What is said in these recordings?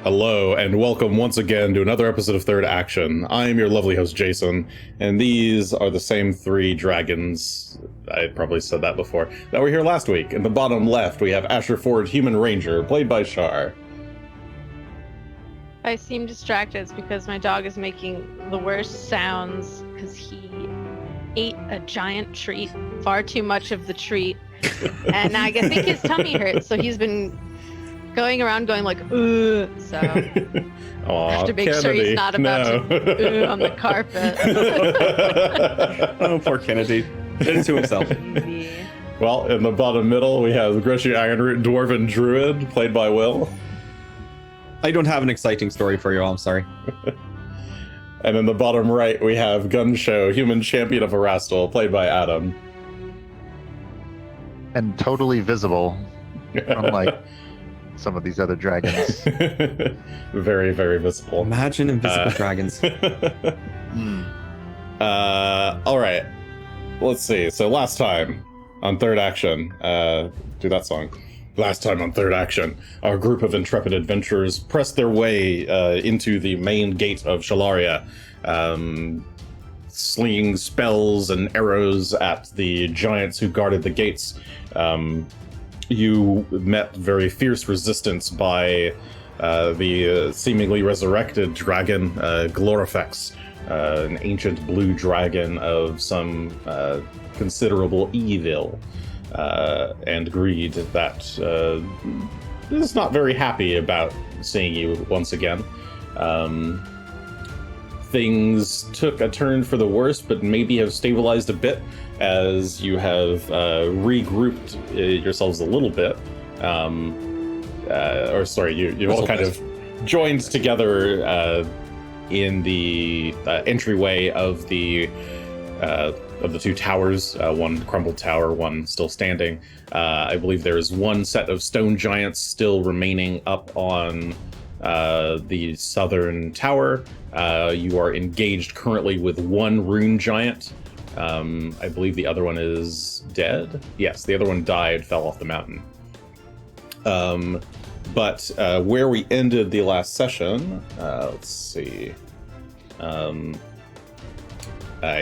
Hello, and welcome once again to another episode of Third Action. I am your lovely host, Jason, and these are the same three dragons, I probably said that before, that were here last week. In the bottom left, we have Asher Ford, Human Ranger, played by Char. I seem distracted. It's because my dog is making the worst sounds because he ate a giant treat, far too much of the treat, and I think his tummy hurts, so he's been going around going like, ugh, so Aw, I have to make Kennedy. sure he's not about to ugh on the carpet. Oh, poor Kennedy. Did it to himself. Easy. Well, in the bottom middle, we have Greshy, Ironroot, Dwarven Druid, played by Will. I don't have an exciting story for you all, I'm sorry. And in the bottom right, we have Gunn, Human Champion of Erastil, played by Adam. And totally visible, unlike some of these other dragons. Very, very visible. Imagine invisible dragons. All right. Let's see. So last time on Third Action, do that song. Last time on Third Action, our group of intrepid adventurers pressed their way into the main gate of Shalaria, slinging spells and arrows at the giants who guarded the gates. You met very fierce resistance by the seemingly resurrected dragon, Glorifex, an ancient blue dragon of some considerable evil and greed that is not very happy about seeing you once again. Things took a turn for the worse, but maybe have stabilized a bit as you have regrouped yourselves a little bit. You've all kind of joined together in the entryway of the two towers, one crumbled tower, one still standing. I believe there is one set of stone giants still remaining up on the southern tower. You are engaged currently with one rune giant. I believe the other one is dead. Yes, the other one died, fell off the mountain. But where we ended the last session, let's see. I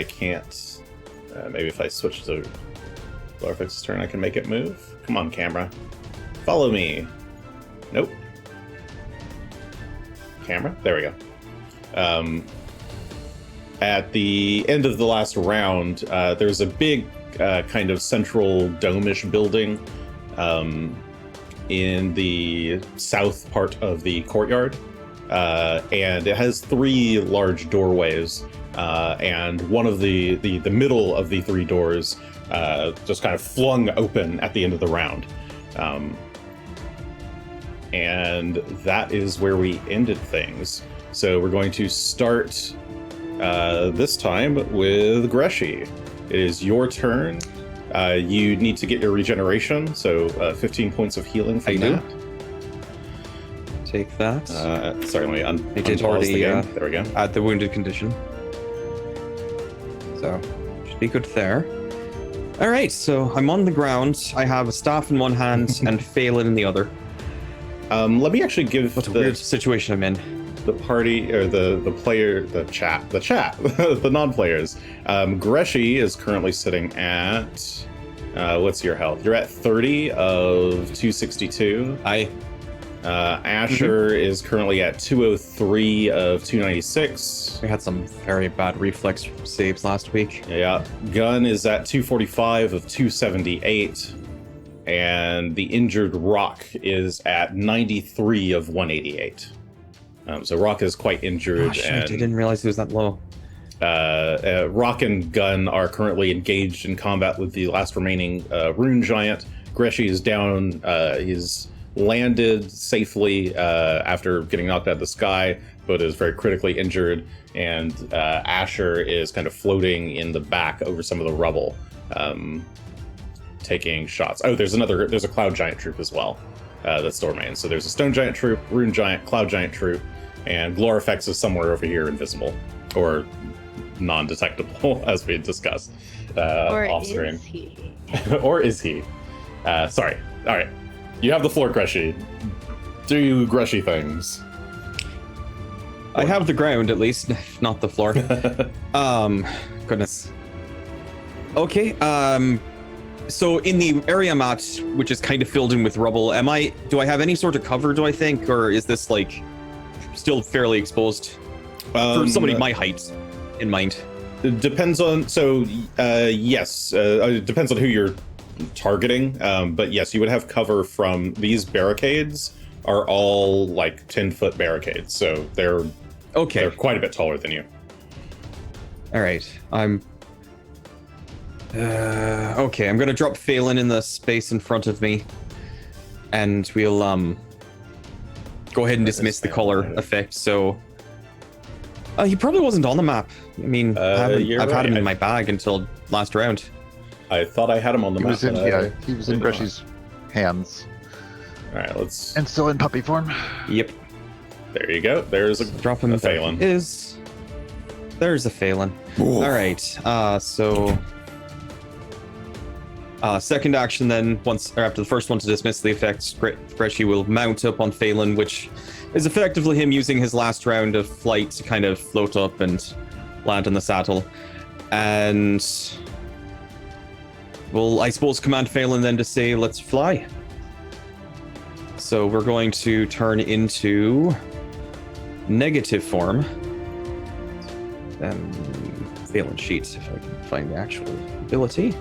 can't. Maybe if I switch to Glorifix's turn, I can make it move. Come on, camera. Follow me. Nope. Camera? There we go. At the end of the last round, there's a big kind of central dome-ish building in the south part of the courtyard. And it has three large doorways. And one of the middle of the three doors just kind of flung open at the end of the round. And that is where we ended things. So we're going to start this time with Greshy. It is your turn. You need to get your regeneration, so 15 points of healing from that. Take that. Sorry, let me I did already there we go. add the wounded condition. So, should be good there. Alright, so I'm on the ground. I have a staff in one hand and Phelan in the other. Let me actually give What a weird situation I'm in. the party, or the player, the chat, the non-players. Greshy is currently sitting at, what's your health? You're at 30 of 262. Asher is currently at 203 of 296. We had some very bad reflex saves last week. Yeah. Gunn is at 245 of 278. And the injured Rock is at 93 of 188. So Rock is quite injured. Gosh, and I didn't realize it was that low. Rock and Gunn are currently engaged in combat with the last remaining rune giant. Greshy is down. He's landed safely after getting knocked out of the sky, but is very critically injured. And Asher is kind of floating in the back over some of the rubble, taking shots. Oh, there's a cloud giant troop as well that's still remains. So there's a stone giant troop, rune giant, cloud giant troop, and Glorifex is somewhere over here invisible or non-detectable, as we discussed off screen. Is he? Or is he? Sorry. All right. You have the floor, Greshy. Do Greshy things. I have the ground at least, not the floor. Goodness. Okay. So in the area I'm at, which is kind of filled in with rubble, do I have any sort of cover, do I think, or is this like still fairly exposed for somebody my height in mind? It depends on, yes, it depends on who you're targeting, but yes, you would have cover from these barricades are all like 10-foot barricades, so they're quite a bit taller than you. All right, I'm gonna drop Phelan in the space in front of me, and we'll go ahead and dismiss the color effect. So he probably wasn't on the map. I mean, I've had him in my bag until last round. I thought I had him on the map. He was in Greshy's hands. All right, let's. And still in puppy form. Yep. There you go. There's a drop him. Phelan. There's a Phelan. All right. So second action then, after the first one to dismiss the effects, Greshy will mount up on Phelan, which is effectively him using his last round of flight to kind of float up and land on the saddle. And well, I suppose command Phelan then to say, let's fly. So we're going to turn into negative form. Phelan sheets, if I can find the actual ability.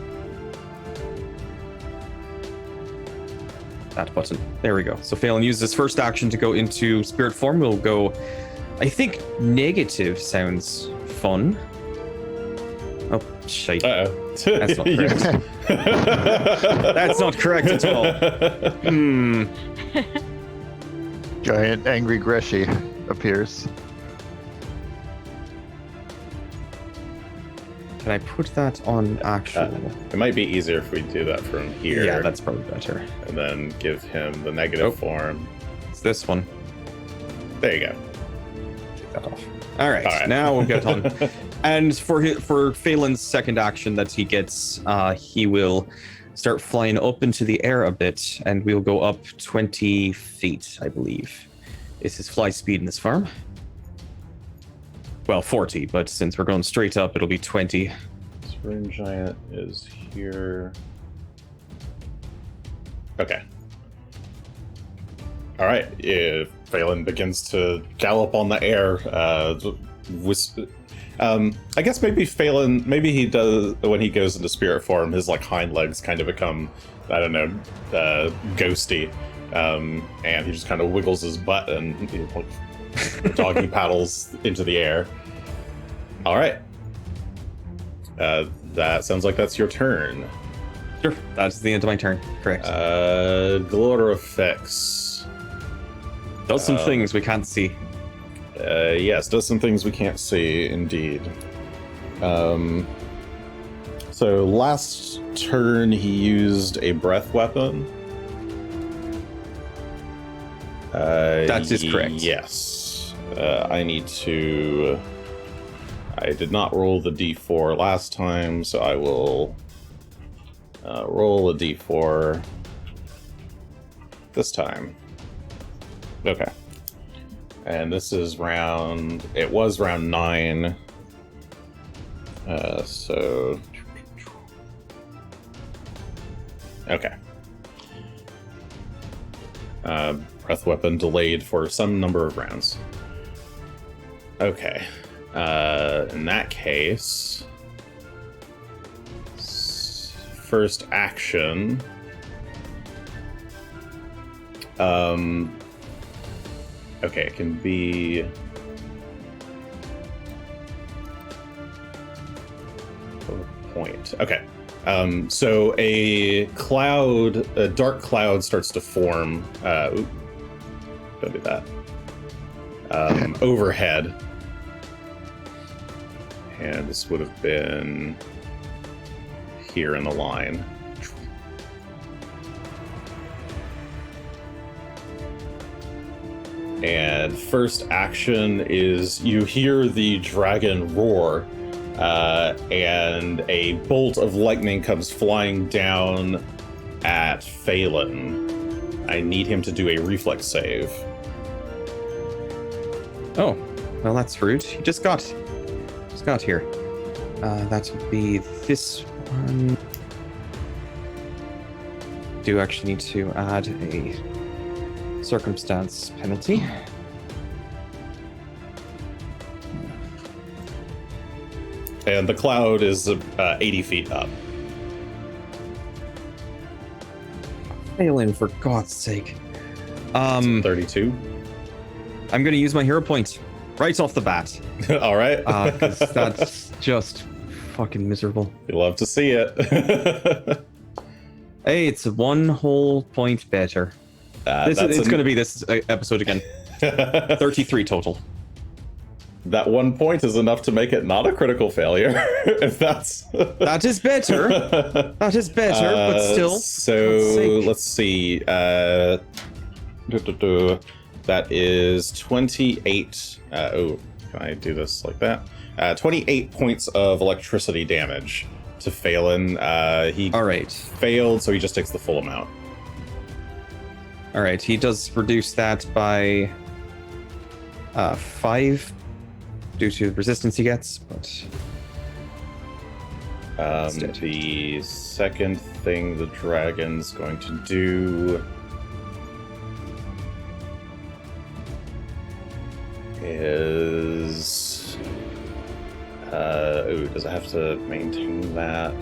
That button. There we go. So Phelan uses his first action to go into spirit form. We'll go, I think negative sounds fun. Oh, shite. Uh-oh. That's not correct. That's not correct at all. Giant angry Greshy appears. Can I put that on actual? It might be easier if we do that from here. Yeah, that's probably better. And then give him the negative form. It's this one. There you go. Take that off. All right. Now we'll get on. And for Phelan's second action that he gets, he will start flying up into the air a bit, and we'll go up 20 feet, I believe. Is his fly speed in this farm? Well, 40, but since we're going straight up, it'll be 20. Spring Giant is here. Okay. All right. Phelan begins to gallop on the air. I guess maybe Phelan, he does, when he goes into spirit form, his like hind legs kind of become, I don't know, ghosty. And he just kind of wiggles his butt and doggy paddles into the air. All right. That sounds like that's your turn. Sure, that's the end of my turn. Correct. Glitter effects. Does some things we can't see. Yes, does some things we can't see, indeed. So last turn he used a breath weapon. That is correct. Yes. I did not roll the d4 last time, so I will roll a d4 this time. Okay. And this is it was round 9. Okay. Breath weapon delayed for some number of rounds. Okay. In that case, first action. Okay, it can be a point. Okay. So a dark cloud starts to form. Don't do that. Overhead. And this would have been here in the line. And first action is you hear the dragon roar, and a bolt of lightning comes flying down at Phelan. I need him to do a reflex save. Oh, well, that's rude. He just got here. That would be this one. Do actually need to add a circumstance penalty. And the cloud is 80 feet up. Phelan, for God's sake. 32. I'm going to use my hero point right off the bat. All right. 'Cause that's just fucking miserable. You love to see it. Hey, it's 1 whole point better. It's going to be this episode again. 33 total. That 1 point is enough to make it not a critical failure. If that's That is better. That is better, but still. So let's see. That is 28. Can I do this like that? 28 points of electricity damage to Phelan. He All right. failed, so he just takes the full amount. All right. He does reduce that by 5 due to the resistance he gets, but The second thing the dragon's going to do is does it have to maintain that?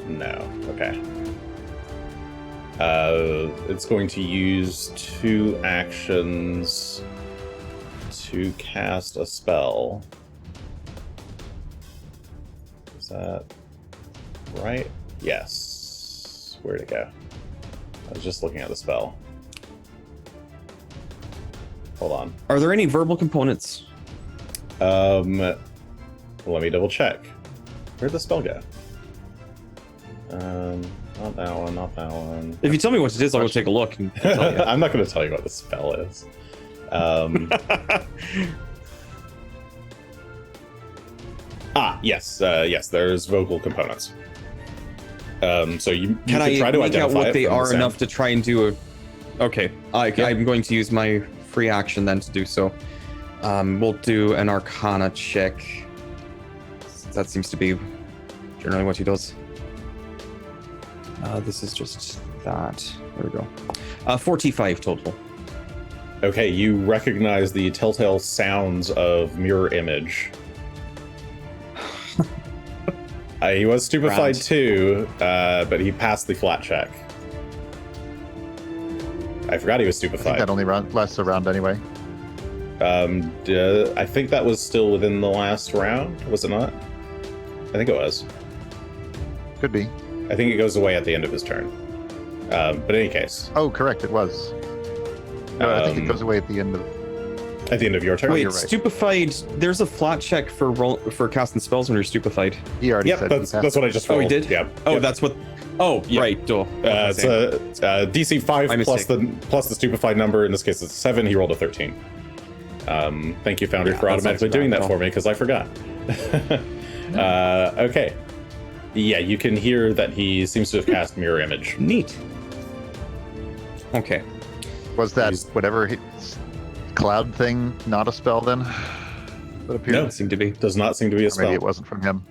No. Okay. It's going to use 2 actions to cast a spell. Is that right? Yes. Where'd it go? I was just looking at the spell. Hold on. are there any verbal components? Let me double check. Where'd the spell go? Not that one, not that one. If you tell me what it is, I'll go take a look and tell you. I'm not going to tell you what the spell is. Yes, there's vocal components. So you Can I try to make out identify what it they from the are sound. enough to try and do a... Okay, I'm going to use my free action then to do so. We'll do an Arcana check. That seems to be generally what he does. This is just that. There we go. 45 total. Okay, you recognize the telltale sounds of mirror image. He was stupefied Round. too, but he passed the flat check. I forgot he was I think stupefied. that only lasts a round anyway. I think that was still within the last round, was it not? I think it was. Could be. I think it goes away at the end of his turn. But in any case, Oh, correct, it was. No, I think it goes away at the end of... at the end of your turn. Wait, you're right. stupefied. There's a flat check for casting spells when you're stupefied. He already Yep, said that's he passed. what I just Oh, rolled. he did? Yeah. Oh, Yep. that's what. Oh, Yeah. right. Duh. It's a DC 5 My plus the stupefied number. In this case, it's 7. He rolled a 13. Thank you, Foundry, Yeah, for that automatically sounds doing bad, that for me because I forgot. Okay. Yeah, you can hear that he seems to have cast mirror image. Neat. Okay. Was that He's- whatever cloud thing not a spell then? That appeared? No. Doesn't seem to be. Does not seem to be a Or maybe spell. it wasn't from him.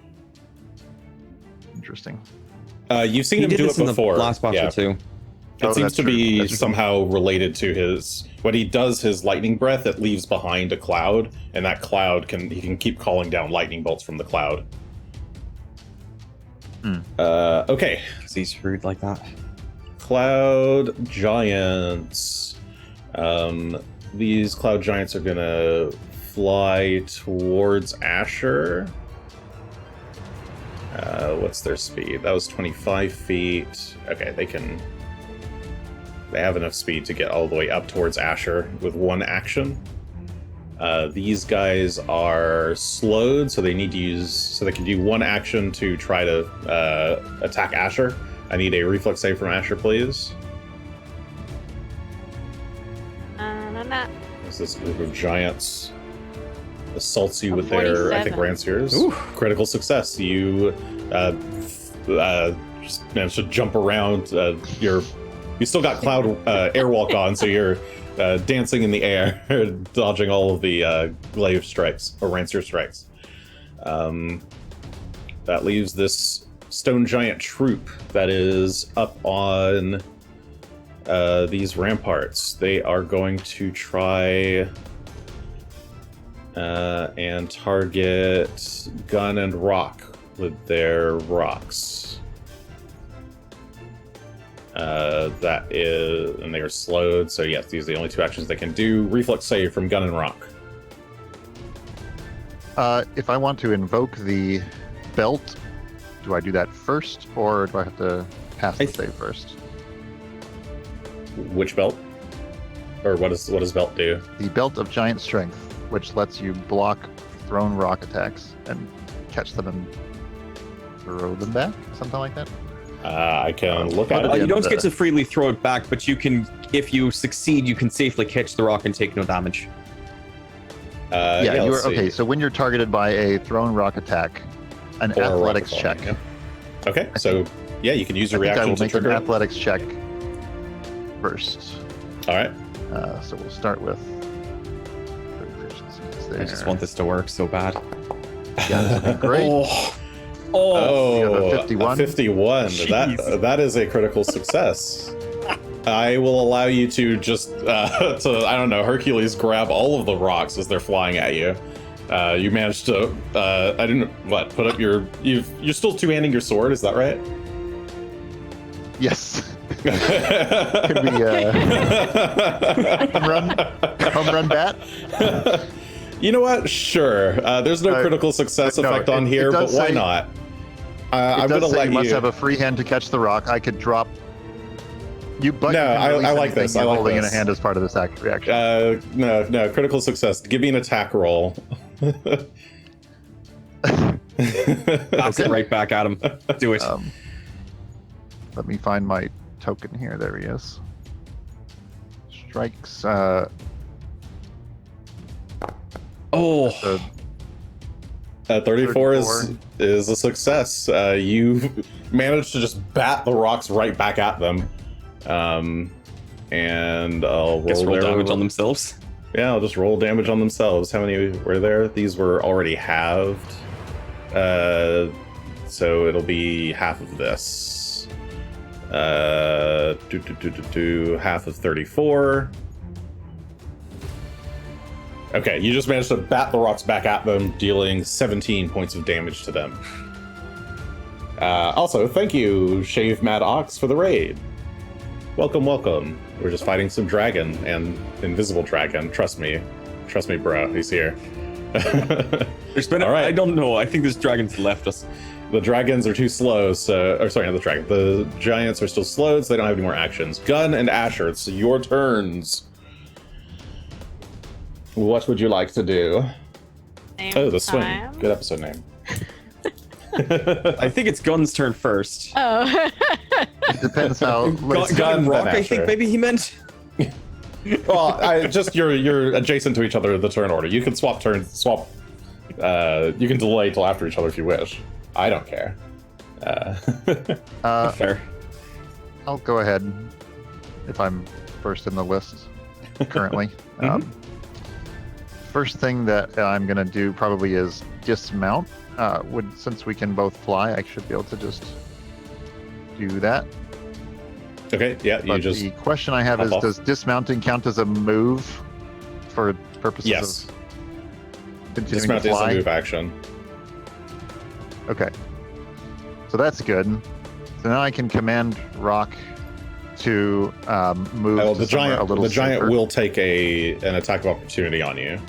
Interesting. You've seen He him did do this it in before. the last battle Yeah. too. It Oh, seems that's to true. be That's true. somehow related to his when he does his lightning breath. It leaves behind a cloud, and that cloud he can keep calling down lightning bolts from the cloud. Okay, Because he's rude like that. cloud giants. These cloud giants are gonna fly towards Asher. What's their speed? That was 25 feet. Okay, they have enough speed to get all the way up towards Asher with 1 action. These guys are slowed, so they can do 1 action to try to attack Asher. I need a reflex save from Asher, please. As this group of giants assaults you with their, I think, 47. ranciers. Ooh. Critical success. You just managed to jump around. You still got cloud airwalk on, so you're dancing in the air, dodging all of the glaive strikes, or rancier strikes. That leaves this stone giant troop that is up on these ramparts. They are going to try and target Gunn and Rock with their rocks. That is, and they are slowed, so yes, these are the only two actions they can do. Reflex save from Gunn and Rock. If I want to invoke the belt, do I do that first, or do I have to pass the save first? Which belt? Or what does belt do? The belt of giant strength, which lets you block thrown rock attacks and catch them and throw them back, something like that. I can look at it. You don't get to freely throw it back, but you can, if you succeed, you can safely catch the rock and take no damage. Okay, so when you're targeted by a thrown rock attack, an Or athletics rocket check. falling, yeah. Okay, so yeah, you can use your reaction I will to make an trigger it. athletics check first. All right. So we'll start with efficiencies there. I just want this to work so bad. Yeah, this would be great. Oh, you have a 51? a 51. Jeez. That is a critical success. I will allow you to just I don't know, Hercules grab all of the rocks as they're flying at you. You managed to put up your you're still two-handing your sword, is that right? Yes. Could we home run bat? You know what? Sure. There's no critical success effect on here, but why not? I'm gonna let you must have a free hand to catch the rock. I could drop. I like this. I like holding this. in a hand as part of this reaction. No, critical success. Give me an attack roll. Pass it right back at him. Do it. Let me find my token here. There he is. Strikes. 34 is a success. You managed to just bat the rocks right back at them. And I'll roll damage on themselves. Yeah, I'll just roll damage on themselves. How many were there? These were already halved. So it'll be half of this. Half of 34. Okay, you just managed to bat the rocks back at them, dealing 17 points of damage to them. Also, thank you, Shave Mad Ox, for the raid. Welcome, welcome. We're just fighting some dragon, and invisible dragon. Trust me, bro. He's here. There's been. All right. I don't know. I think this dragon's left us. The dragons are too slow, so... sorry, not the dragon. The giants are still slowed, so they don't have any more actions. Gunn and Asher, it's your turns. What would you like to do? The swing. Time. Good episode name. I think it's Gunn's turn first. Oh. It depends how. Gun Rock, then I think Asher. maybe he meant. Well, you're adjacent to each other in the turn order. You can swap turns. You can delay till after each other if you wish. I don't care. Fair. I'll go ahead if I'm first in the list currently. First thing that I'm gonna do probably is dismount. Since we can both fly, I should be able to just do that. Okay, yeah, But the question I have is, off. does dismounting count as a move for purposes Yes. of continuing Dismount to is a fly? move action. Okay. So that's good. So now I can command Rock to move Oh, to the somewhere giant, a little the giant safer. will take an attack of opportunity on you.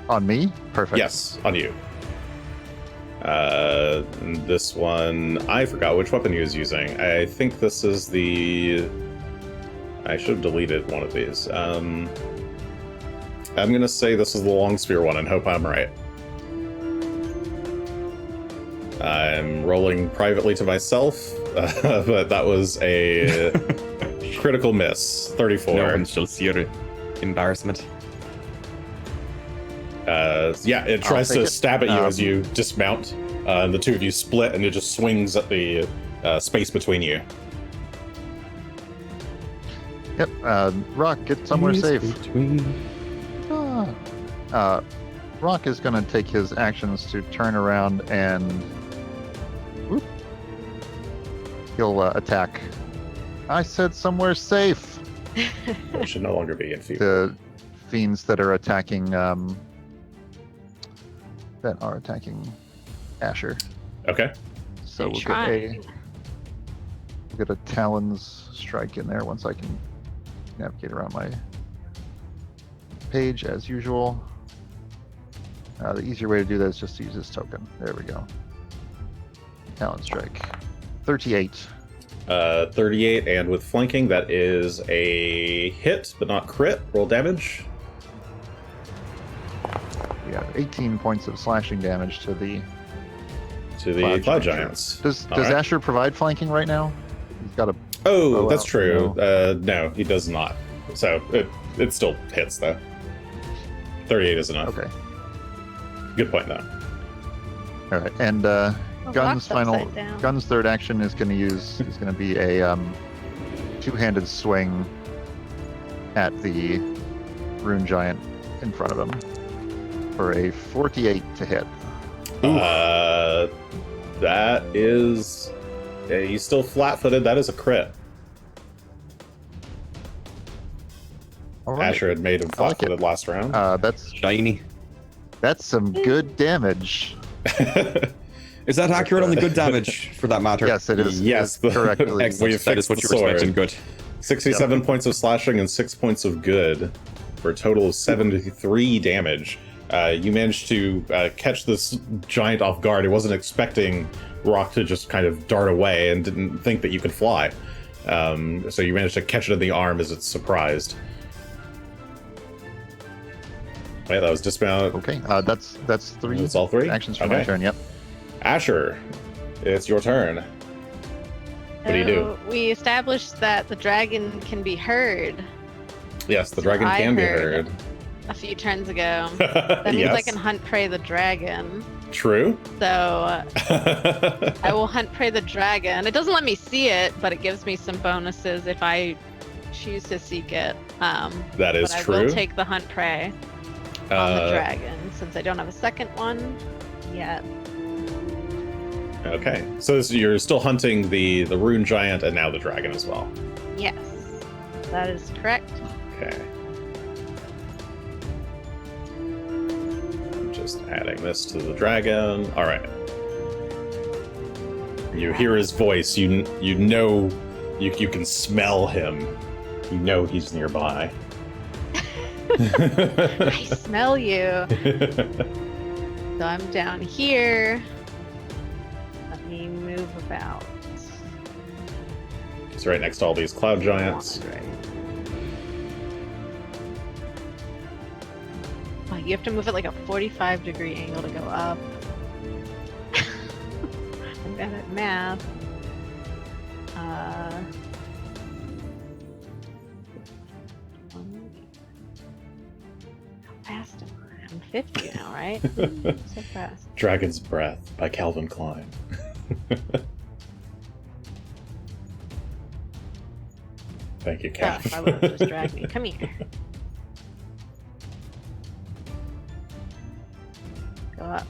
On me? Perfect. Yes, on you. This one, I forgot which weapon he was using. I think this is the... I should have deleted one of these. I'm gonna say this is the long spear one and hope I'm right. I'm rolling privately to myself, but that was a critical miss. 34. No one shall see your embarrassment. Yeah, it tries take to it. stab at you as you dismount, and the two of you split, and it just swings at the space between you. Yep. Rock, get somewhere safe. Rock is going to take his actions to turn around and whoop, he'll attack. I said somewhere safe. It should no longer be in view. The fiends that are attacking Asher. Okay. So They're we'll trying. get a Talons strike in there once I can navigate around my page as usual. The easier way to do that is just to use this token. There we go. Talon strike. 38. 38, and with flanking, that is a hit, but not crit. Roll damage. We have 18 points of slashing damage to the Cloud Giants. Does All right. Asher provide flanking right now? He's got a Oh, bow that's out, true. no. No, he does not. So it still hits, though. 38 is enough. Okay. Good point, though. All right. And Gunn's Gunn's third action is going to be a two-handed swing at the rune giant in front of him for a 48 to hit. That is... he's still flat-footed. That is a crit. All right. Asher had made him I like it. flat-footed last round. That's Shiny. some good damage. Is that accurate on the good damage, for that matter? Yes, it is. Yes, It is correctly. Excellent. We That is fixed what the you were sword. expecting. Good. 67 points of slashing and 6 points of good for a total of 73 damage. You managed to catch this giant off guard. It wasn't expecting Rock to just kind of dart away and didn't think that you could fly. So you managed to catch it in the arm as it's surprised. Wait, that was dismount. Okay, that's three. That's all three? Actions for my Okay. turn. Yep. Asher, it's your turn. What do you do? So we established that the dragon can be heard Yes, the So dragon I can be heard- heard. a few turns ago. That means Yes, I can hunt prey the dragon. true. So I will hunt prey the dragon. It doesn't let me see it, but it gives me some bonuses if I choose to seek it. That is but I true. will take the hunt prey on the Uh, dragon since I don't have a second one yet. Okay, so you're still hunting the rune giant and now the dragon as well. Yes, that is correct. Okay. Just adding this to the dragon. All right. You hear his voice. You know you can smell him. You know he's nearby. I smell you. So I'm down here. Let me move about. He's right next to all these cloud giants. Right. Oh, you have to move at like a 45-degree angle to go up. I'm bad at math. How fast am I? I'm 50 now, right? So fast. Dragon's Breath by Calvin Klein. Thank you, Oh, Cal. I would have just dragged me. Come here. Go up.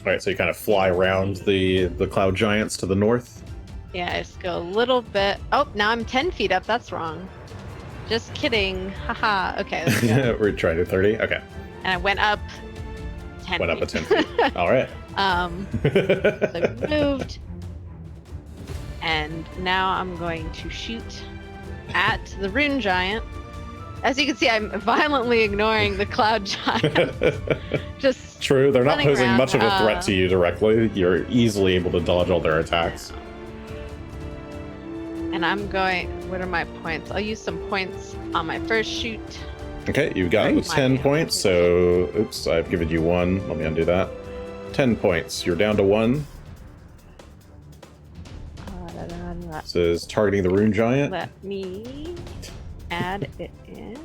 All right, so you kind of fly around the cloud giants to the north. Yeah, I just go a little bit. Oh, now I'm 10 feet up. That's wrong. Just kidding. Haha. Okay, let's go. We're trying to 30. Okay, And I went up 10 went up feet. at 10 feet. All right. So I moved. And now I'm going to shoot at the rune giant. As you can see, I'm violently ignoring the cloud giant. Just True, they're not running posing around, much of a threat to you directly. You're easily able to dodge all their attacks. and I'm going. What are my points? I'll use some points on my first shoot. Okay, you've got Nice. 10 points, so oops, I've given you 1. Let me undo that. 10 points. You're down to 1. This is targeting the rune giant. Let me add it in.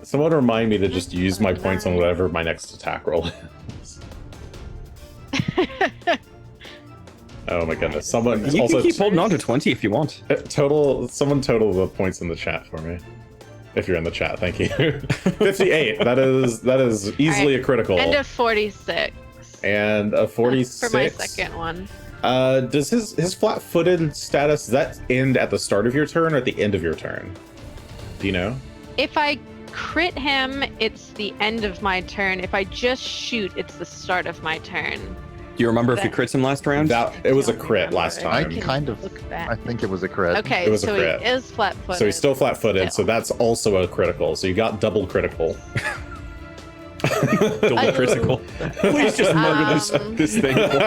Someone remind me to just use my points on whatever my next attack roll is. Oh my goodness! Someone You also can keep holding on to 20 if you want. Someone total the points in the chat for me. If you're in the chat, thank you. 58. That is easily a critical. And a 46. And a 46 for my second one. Does his flat-footed status, does that end at the start of your turn or at the end of your turn? Do you know? If I crit him, it's the end of my turn. If I just shoot, it's the start of my turn. Do you remember if you crits him last round? It was a crit last I time. I think it was a crit. Okay, It was a so crit. he is flat-footed. So he's still flat-footed, so that's also a critical. So you got double critical. Double critical. Please just murder this thing for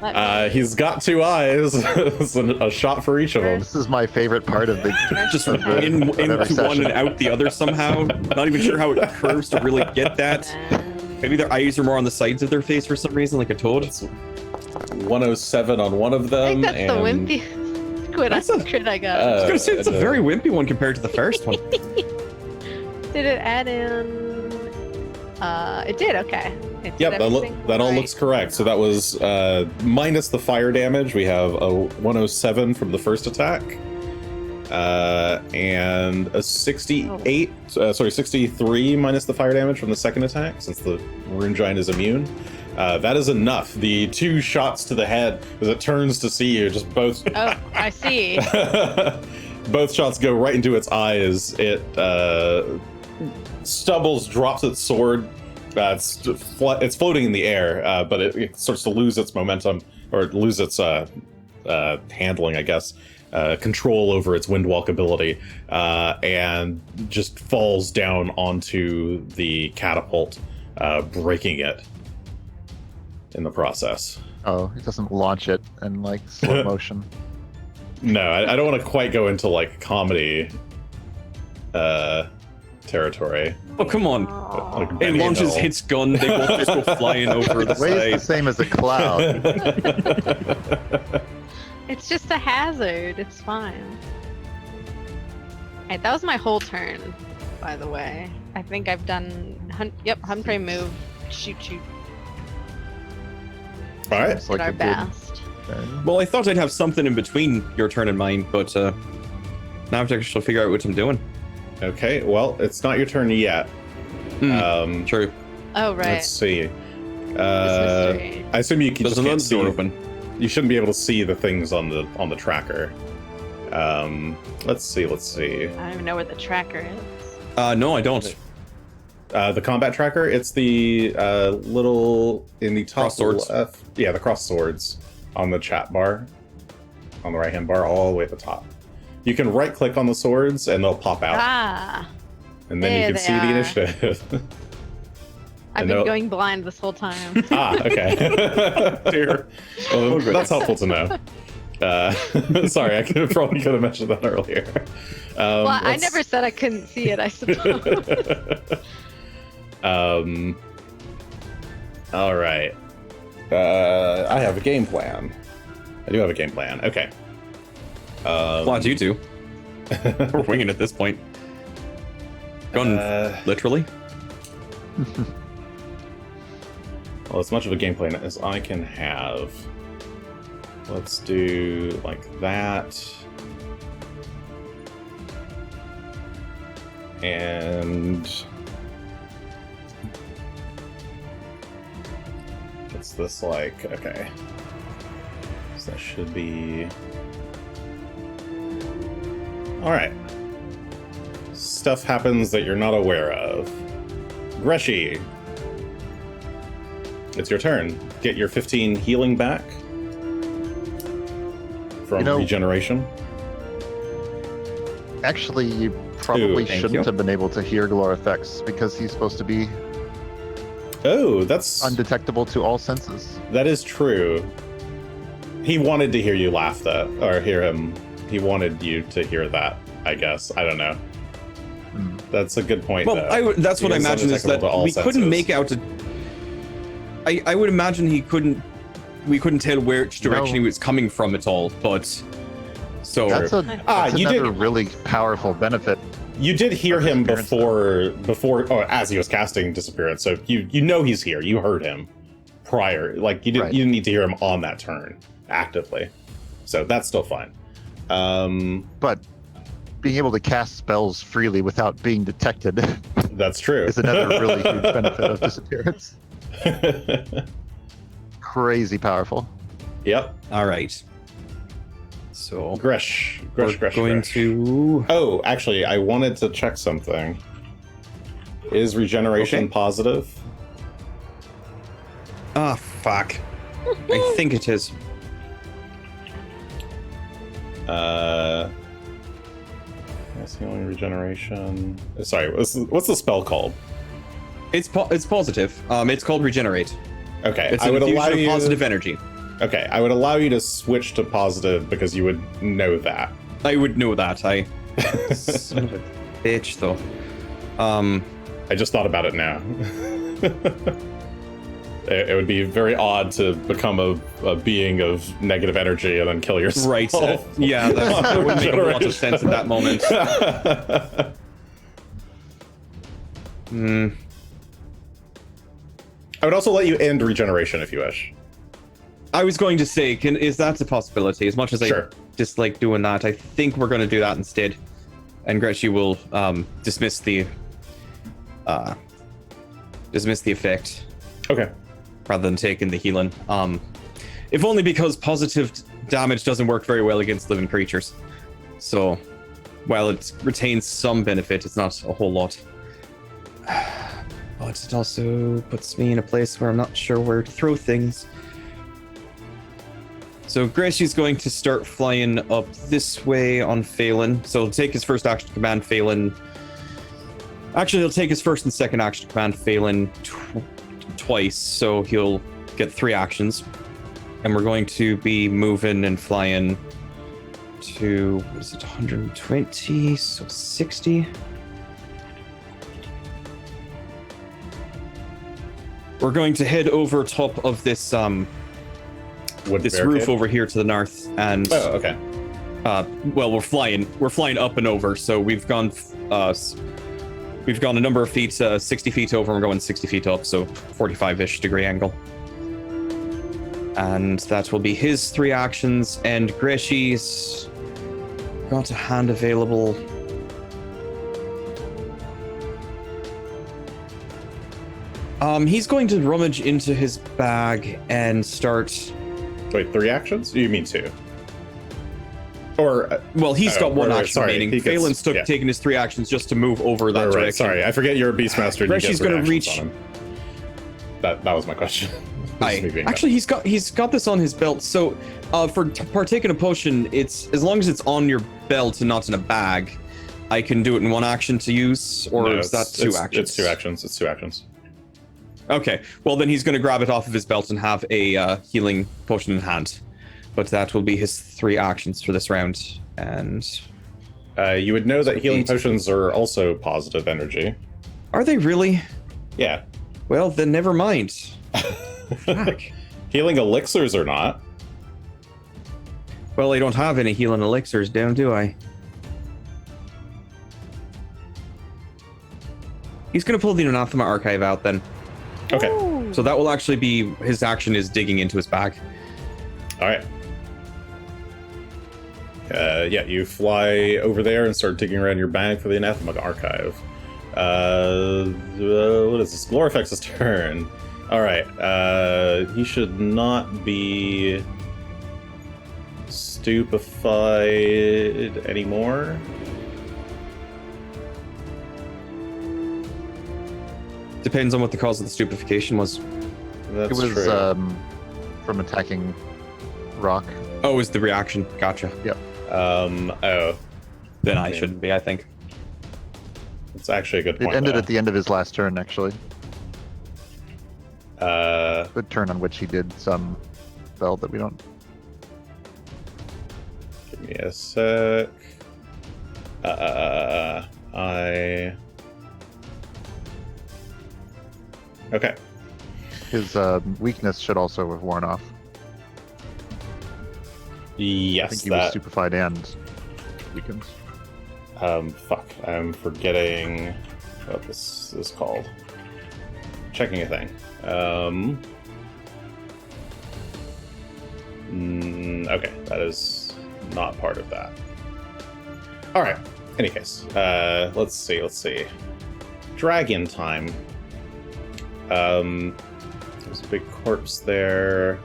us. He's got 2 eyes. A shot for each of them. This is my favorite part of the Just of the- into of every one session. and out the other somehow. Not even sure how it curves to really get that. Maybe their eyes are more on the sides of their face for some reason, like a toad. 107 on one of them. I think that's the and wimpy crit I got. I was gonna say it's a very wimpy one compared to the first one. Did it add in? It did. Okay. It did Yep, that all everything looks correct. So that was minus the fire damage. We have a 107 from the first attack, and a 68. 63 minus the fire damage from the second attack, since the rune giant is immune. That is enough. The 2 shots to the head, as it turns to see you, just both. Oh, I see. Both shots go right into its eyes. It stumbles, drops its sword. It's floating in the air, but it starts to lose its momentum, or lose its handling, I guess, control over its windwalk ability, and just falls down onto the catapult, breaking it in the process. Oh, it doesn't launch it in like slow motion. No, I don't want to quite go into like comedy territory. Oh, come on. Like It Benny launches, Hill. hits gun, they both just go flying over the It weighs the side. same as a cloud. It's just a hazard. It's fine. Alright, that was my whole turn, by the way. I think I've done. Hunt, pray, move, shoot. All right. It's like Did our a good best. turn. Well, I thought I'd have something in between your turn and mine, but now I have to actually figure out what I'm doing. Okay. Well, it's not your turn yet. True. Oh right. Let's see. This mystery. I assume you There's just another can't see. door open. You shouldn't be able to see the things on the tracker. Let's see. I don't even know where the tracker is. No, I don't. The combat tracker. It's the little in the top Cross swords. left. Yeah, the cross swords on the chat bar, on the right hand bar, all the way at the top. You can right click on the swords and they'll pop out, Ah, and then you there can they see the are. initiative. I've know- been going blind this whole time. Okay. Dear. Well, that's helpful to know. Sorry, I probably could have mentioned that earlier. Well, I never said I couldn't see it, I suppose. All right. I have a game plan. I do have a game plan. Okay. Why'd you two? We're winging at this point. Gun, literally. Well, as much of a game plan as I can have. Let's do like that. And it's this like, okay. So that should be all right. Stuff happens that you're not aware of. Greshy, it's your turn. Get your 15 healing back from regeneration. Actually, you probably Thank shouldn't you. have been able to hear Glorifex because he's supposed to be Oh, that's undetectable to all senses. that is true. He wanted to hear you laugh that, or hear him. He wanted you to hear that, I guess. I don't know. That's a good point. Well, though. that's what I He is imagine is that undetectable to all we couldn't senses. make out. I would imagine we couldn't tell which direction he was coming from at all. But so That's you another did- really powerful benefit. You did hear him Disappearance, before, as he was casting disappearance. So you know he's here. You heard him prior. Like you didn't need to hear him on that turn actively, so that's still fine. But being able to cast spells freely without being detected that's true. is another really huge benefit of disappearance. Crazy powerful. Yep. All right. So Gresh. Going to. Oh, actually, I wanted to check something. Is regeneration positive? Ah, fuck. I think it is. That's healing regeneration. Sorry, what's the spell called? It's positive. It's called regenerate. Okay, It's an infusion of positive energy. Okay, I would allow you to switch to positive because you would know that. I would know that. Son of a bitch, though. I just thought about it now. It would be very odd to become a being of negative energy and then kill yourself. Right. Yeah, that would make a lot of sense at that moment. I would also let you end regeneration if you wish. I was going to say, is that a possibility? As much as I Sure. dislike doing that, I think we're going to do that instead. And Greshy will dismiss the effect. Okay. Rather than taking the healing. If only because positive damage doesn't work very well against living creatures. So, while it retains some benefit, it's not a whole lot. But it also puts me in a place where I'm not sure where to throw things. So Greshy's going to start flying up this way on Phelan. So he'll take his first action to command Phelan. Actually, he'll take his first and second action to command Phelan twice. So he'll get 3 actions. And we're going to be moving and flying to, what is it, 120? So 60. We're going to head over top of this this roof over here to the north, and okay. Well, we're flying up and over, so we've gone a number of feet, 60 feet over, and we're going 60 feet up, so 45-ish degree angle. And that will be his 3 actions, and Greshy's got a hand available. He's going to rummage into his bag and start. Wait, 3 actions? You mean 2? Or well, he's got 1 action remaining. Phelan's taking his 3 actions just to move over that direction. Sorry, I forget you're a Beastmaster. Greshy's going to reach. On him. That was my question. Actually, he's got this on his belt. So, for partaking a potion, it's as long as it's on your belt and not in a bag, I can do it in 1 action to use, or is that 2 actions? It's 2 actions. It's 2 actions. Okay, well then he's going to grab it off of his belt and have a healing potion in hand. But that will be his 3 actions for this round. And you would know that healing potions are also positive energy. Are they really? Yeah. Well, then never mind. Fuck. Healing elixirs are not. Well, I don't have any healing elixirs down, do I? He's going to pull the Anathema Archive out then. Okay. Ooh. So that will actually be his action is digging into his bag. All right. Yeah, you fly over there and start digging around your bag for the Anathema Archive. What is this? Glorifex's turn. All right. He should not be stupefied anymore. Depends on what the cause of the stupefaction was. That's It was true. from attacking rock. Oh, it was the reaction. Gotcha. Yep. Oh. Then I shouldn't be, I think. It's actually a good It point. ended though. at the end of his last turn, actually. Good turn on which he did some spell that we don't. Give me a sec. Okay. His weakness should also have worn off. Yes, I think he was stupefied and weakened. Fuck. I'm forgetting what this is called. Checking a thing. Okay, that is not part of that. All right. Any case, let's see. Dragon time. There's a big corpse there.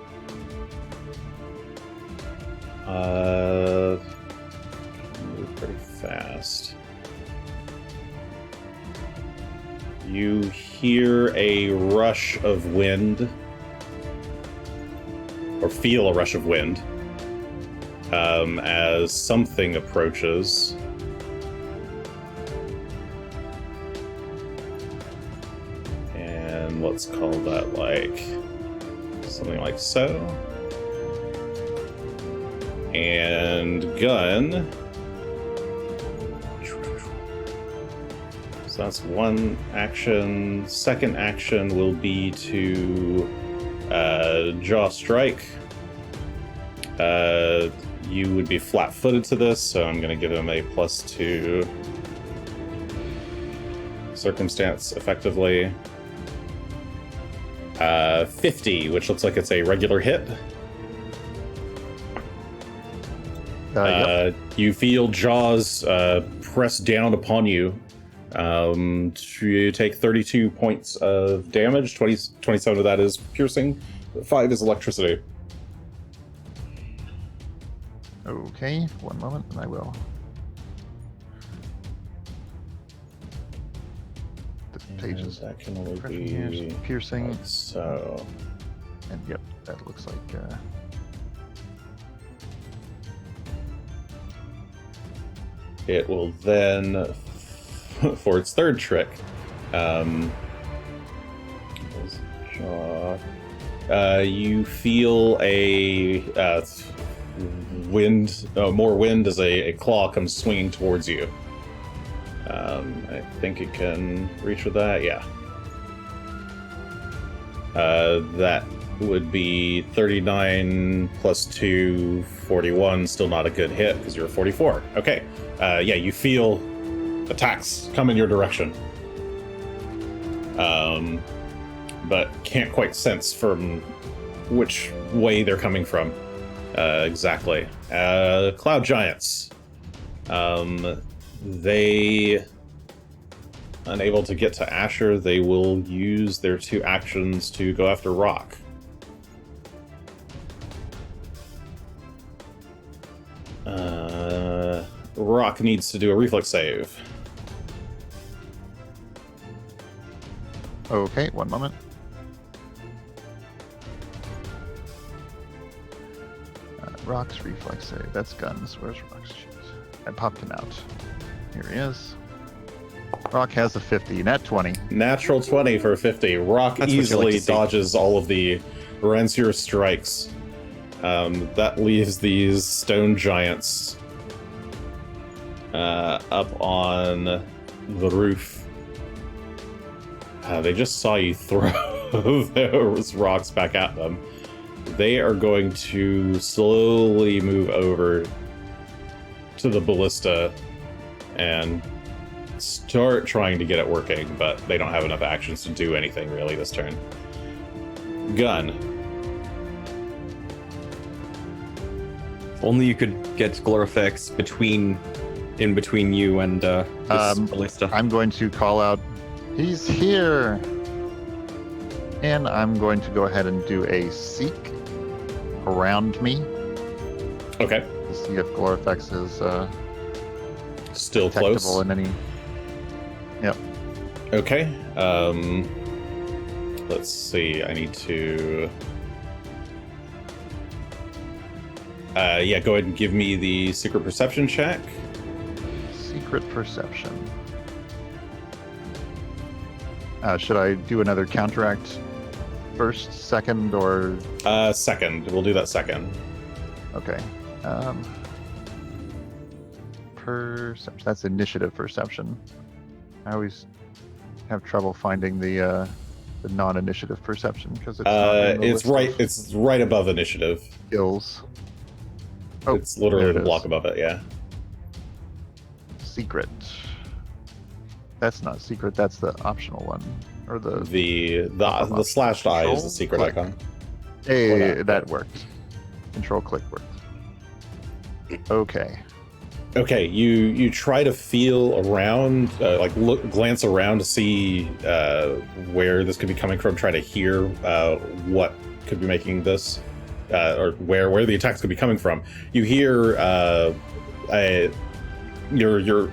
Move pretty fast. You hear a rush of wind, or feel a rush of wind, as something approaches. And let's call that like something like so. And Gunn. So that's one action. Second action will be to jaw strike. You would be flat-footed to this, so I'm going to give him a +2 circumstance effectively. 50, which looks like it's a regular hit. Yep. You feel jaws press down upon you. You take 32 points of damage. 27 of that is piercing. 5 is electricity. Okay, one moment, and I will. The pages. That can only Here's be piercing. like so. And yep, that looks like. It will then, for its third trick, you feel a wind, more wind as a claw comes swinging towards you. I think it can reach with that, yeah. That would be 39 plus 2, 41, still not a good hit because you're 44. Okay, yeah, you feel attacks come in your direction. But can't quite sense from which way they're coming from exactly. Cloud Giants. They, unable to get to Asher, they will use their 2 actions to go after Rock. Rock needs to do a reflex save. Okay, one moment. Rock's reflex save. That's Gunn's. Where's Rock's? I popped him out. Here he is. Rock has a 50. Nat 20. Natural 20 for 50. Rock That's what you easily like to see. dodges all of the Rancier strikes. That leaves these stone giants up on the roof. They just saw you throw those rocks back at them. They are going to slowly move over to the ballista and start trying to get it working, but they don't have enough actions to do anything really this turn. Gunn. Only you could get Glorifex in between you and this ballista. I'm going to call out, he's here! And I'm going to go ahead and do a seek around me Okay. to see if Glorifex is Still detectable close. in any. Yep. Okay. Let's see. I need to. Yeah, go ahead and give me the secret perception check. Secret perception. Should I do another counteract first, second, or? Second. We'll do that second. Okay. Perception. That's initiative perception. I always have trouble finding the non-initiative perception because it's not in the It's list right. of It's right above initiative. skills. Oh, It's literally there a it block is. above it. Yeah. Secret. That's not secret. That's the optional one, or the. The slashed eye is the secret Click. icon. Hey, Well, that worked. Control click works. Okay. Okay, you try to feel around, glance around to see where this could be coming from. Try to hear what could be making this, or where the attacks could be coming from. You hear your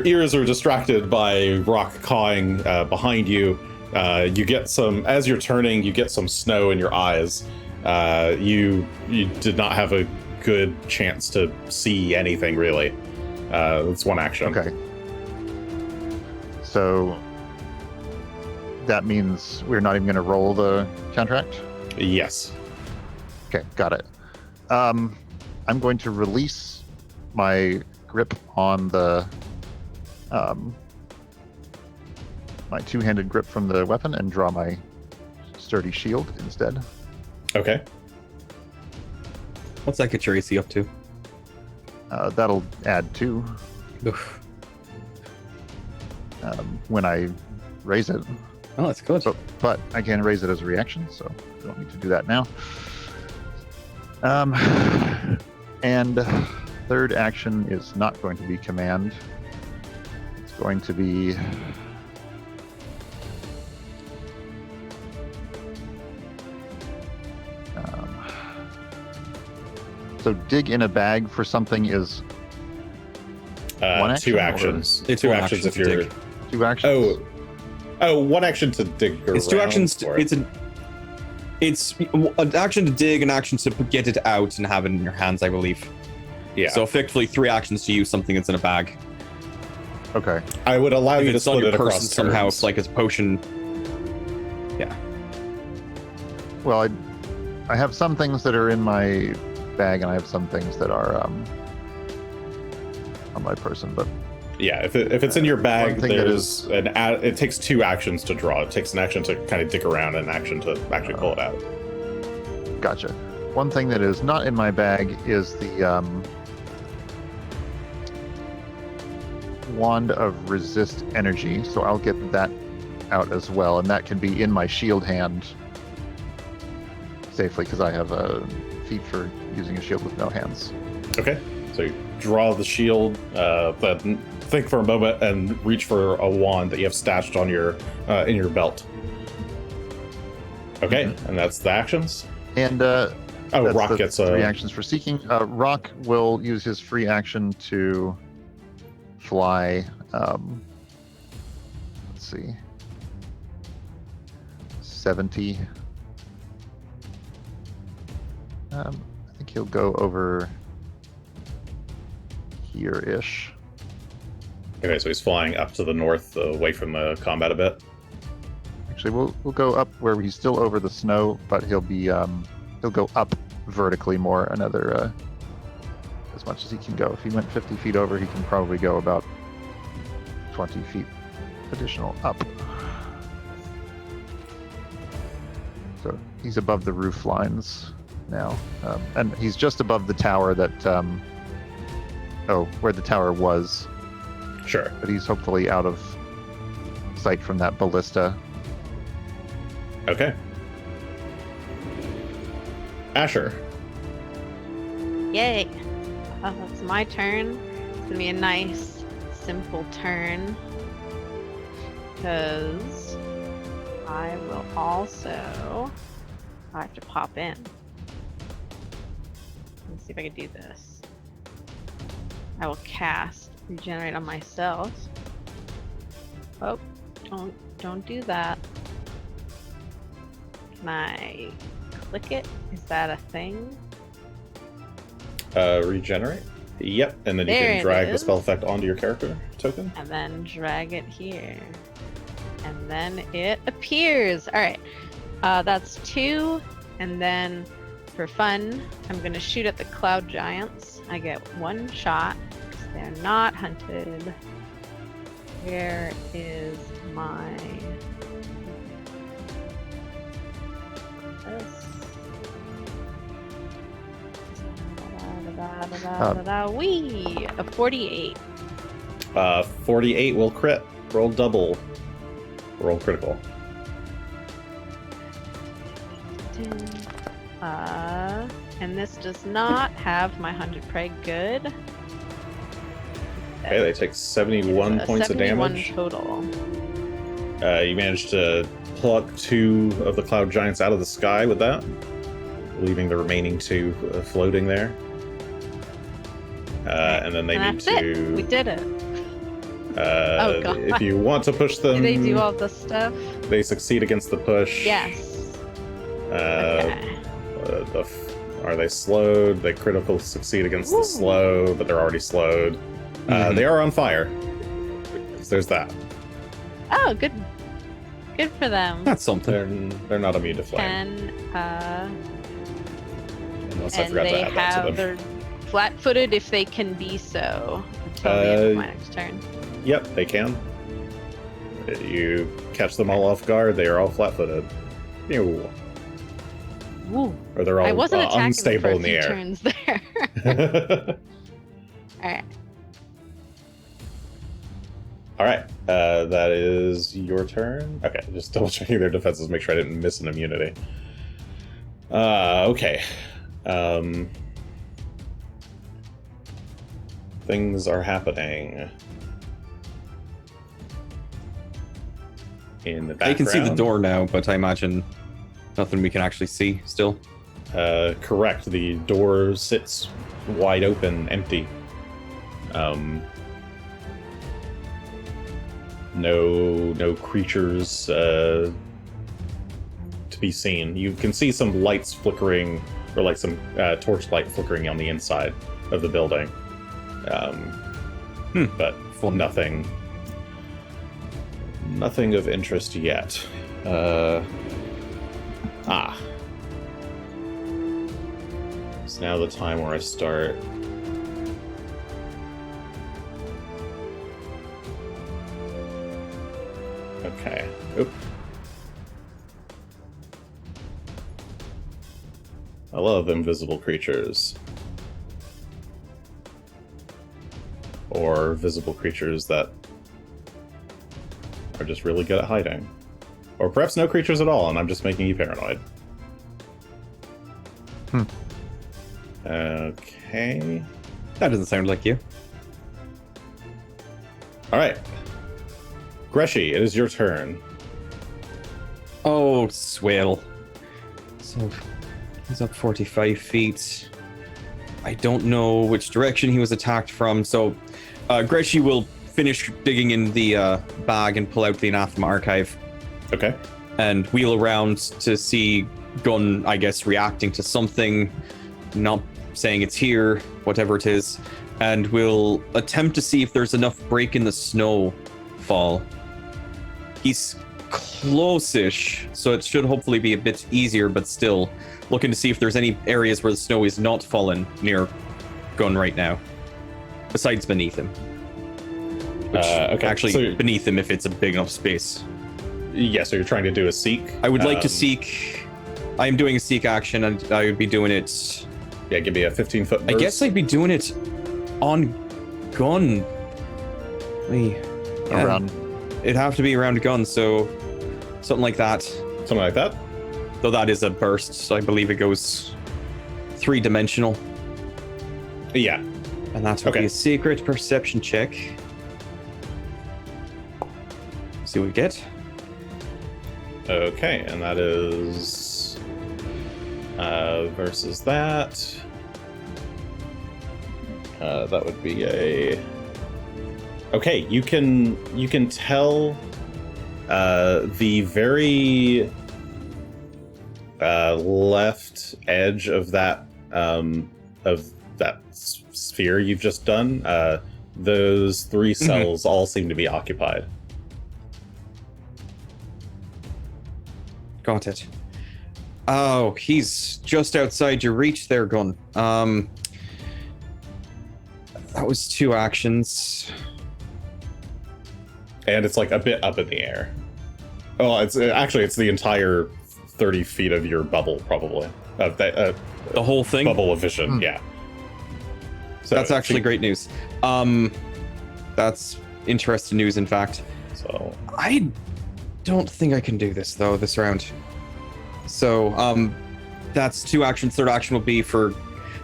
ears are distracted by rock cawing behind you. You get some, as you're turning, you get some snow in your eyes. You did not have a good chance to see anything really. It's one action. Okay. So that means we're not even going to roll the counteract? Yes. Okay, got it. I'm going to release my grip on the my two-handed grip from the weapon and draw my sturdy shield instead. Okay. What's that get your AC up to? That'll add 2 when I raise it. Oh, that's good. But I can raise it as a reaction, so I don't need to do that now. And third action is not going to be command. It's going to be so dig in a bag for something is one action, 2 actions. It's 2 one actions action if to you're. dig. 2 actions. Oh, 1 action to dig around. It's 2 actions. Or... It's an action to dig, an action to get it out and have it in your hands, I believe. Yeah. So effectively 3 actions to use something that's in a bag. Okay. I would allow you to It's on split your it person across somehow. turns. It's like it's a potion. Yeah. Well, I have some things that are in my bag, and I have some things that are on my person. But Yeah, if it's in your bag, one thing there's it takes 2 actions to draw. It takes an action to kind of dig around and an action to actually pull it out. gotcha. One thing that is not in my bag is the wand of resist energy, so I'll get that out as well, and that can be in my shield hand safely because I have a feat for using a shield with no hands. Okay, so you draw the shield, then think for a moment and reach for a wand that you have stashed on your in your belt. Okay, and that's the actions. And Rock gets 3 actions for seeking. Rock will use his free action to fly. Let's see, 70. I think he'll go over here-ish. Okay, so he's flying up to the north, away from the combat a bit. Actually, we'll go up where he's still over the snow, but he'll be he'll go up vertically more, another as much as he can go. If he went 50 feet over, he can probably go about 20 feet additional up. So he's above the roof lines now, and he's just above the tower that where the tower was. Sure. But he's hopefully out of sight from that ballista. Okay. Asher. Yay! It's my turn. It's gonna be a nice, simple turn. Because I will also... I have to pop in. Let's see if I can do this. I will cast Regenerate on myself. Oh, don't do that. Can I click it? Is that a thing? Regenerate? Yep, and then you There can it drag the is. spell effect onto your character token. And then drag it here. And then it appears. Alright. That's 2. And then for fun, I'm going to shoot at the cloud giants. I get 1 shot. They're not hunted. Where is my... This? Wee! A 48. 48 will crit. Roll double. Roll critical. 10. And this does not have my 100 prey good. Okay, they take 71 points 71 of damage. total. You managed to pluck 2 of the cloud giants out of the sky with that, leaving the remaining 2 floating there. And then they need to. We did it. Oh god! If you want to push them, do they do all the stuff? They succeed against the push. Yes. Okay. Are they slowed? They critical succeed against the slow, but they're already slowed. They are on fire. So there's that. Oh, good. Good for them. That's something. They're not immune to flame. Unless I forgot to add that to them. They're flat-footed if they can be so until the end of my next turn. Yep, they can. You catch them all off guard. They are all flat-footed. Ew. Ooh. Or they're all I wasn't attacking unstable for in the air. Turns there. All right. That is your turn. Okay, just double checking their defenses, make sure I didn't miss an immunity. Okay. Things are happening in the background. I can see the door now, but I imagine nothing we can actually see still. Correct. The door sits wide open, empty. No creatures to be seen. You can see some lights flickering, or like some torchlight flickering on the inside of the building. But nothing of interest yet. It's now the time where I start. Okay. Oop. I love invisible creatures. Or visible creatures that are just really good at hiding. Or perhaps no creatures at all, and I'm just making you paranoid. Okay. That doesn't sound like you. Alright. Greshy, it is your turn. Oh, Swail. So, he's up 45 feet. I don't know which direction he was attacked from, so Greshy will finish digging in the bag and pull out the Anathema Archive. Okay. And wheel around to see Gunn, I guess, reacting to something, not saying it's here, whatever it is, and we'll attempt to see if there's enough break in the snow fall. He's close-ish, so it should hopefully be a bit easier, but still looking to see if there's any areas where the snow is not fallen near Gunn right now, besides beneath him. Which, okay. Actually, so, beneath him if it's a big enough space. Yeah, so you're trying to do a seek? I would like to seek. I am doing a seek action, and I would be doing it. Yeah, give me a 15-foot burst. I guess I'd be doing it on Gunn. Around. It'd have to be around Gunn, so something like that. Something like that? Though that is a burst, so I believe it goes 3-dimensional. Yeah. And that would be a secret perception check. See what we get. Okay, and that is versus that. That would be a. Okay, you can tell the very left edge of that sphere you've just done. Those 3 cells all seem to be occupied. Got it. Oh, he's just outside your reach there, Gunn. That was 2 actions. And it's like a bit up in the air. Oh, it's the entire 30 feet of your bubble, probably. Of that, the whole thing? Bubble of vision, yeah. So that's actually great news. That's interesting news, in fact. So I don't think I can do this, though, this round. So, That's 2 actions. Third action will be for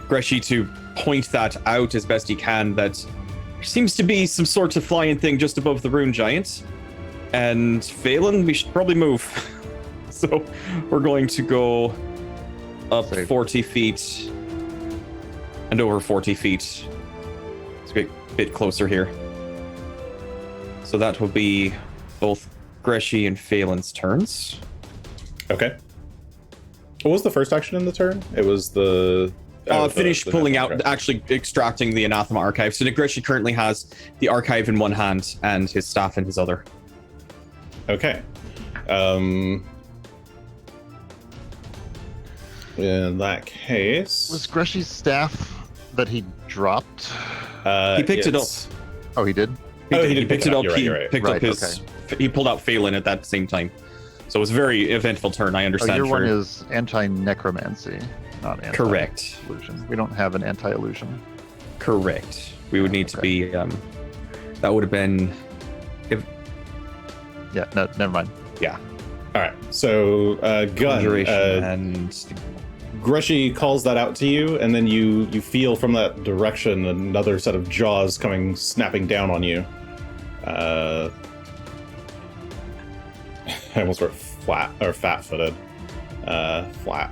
Greshy to point that out as best he can, that there seems to be some sort of flying thing just above the rune giant. And Phelan, we should probably move. So we're going to go up 40 feet and over 40 feet. Let's get a bit closer here. So that will be both Greshy and Phelan's turns. Okay. What was the first action in the turn? It was the... finish pulling out, actually extracting the Anathema Archive. So Greshy currently has the archive in one hand and his staff in his other. Okay. In that case... Was Greshy's staff that he dropped? He picked it up. Oh, he did? He picked it up. You're He right. picked up his... Okay. He pulled out Phelan at that same time. So it was a very eventful turn, I understand. Your one is anti-necromancy, not anti-illusion. Correct. We don't have an anti-illusion. Correct. We would need to be... that would have been... Yeah, no, never mind. Yeah. All right. So, Gunn, and Greshy calls that out to you, and then you feel from that direction another set of jaws snapping down on you. I almost wrote fat-footed. Flat.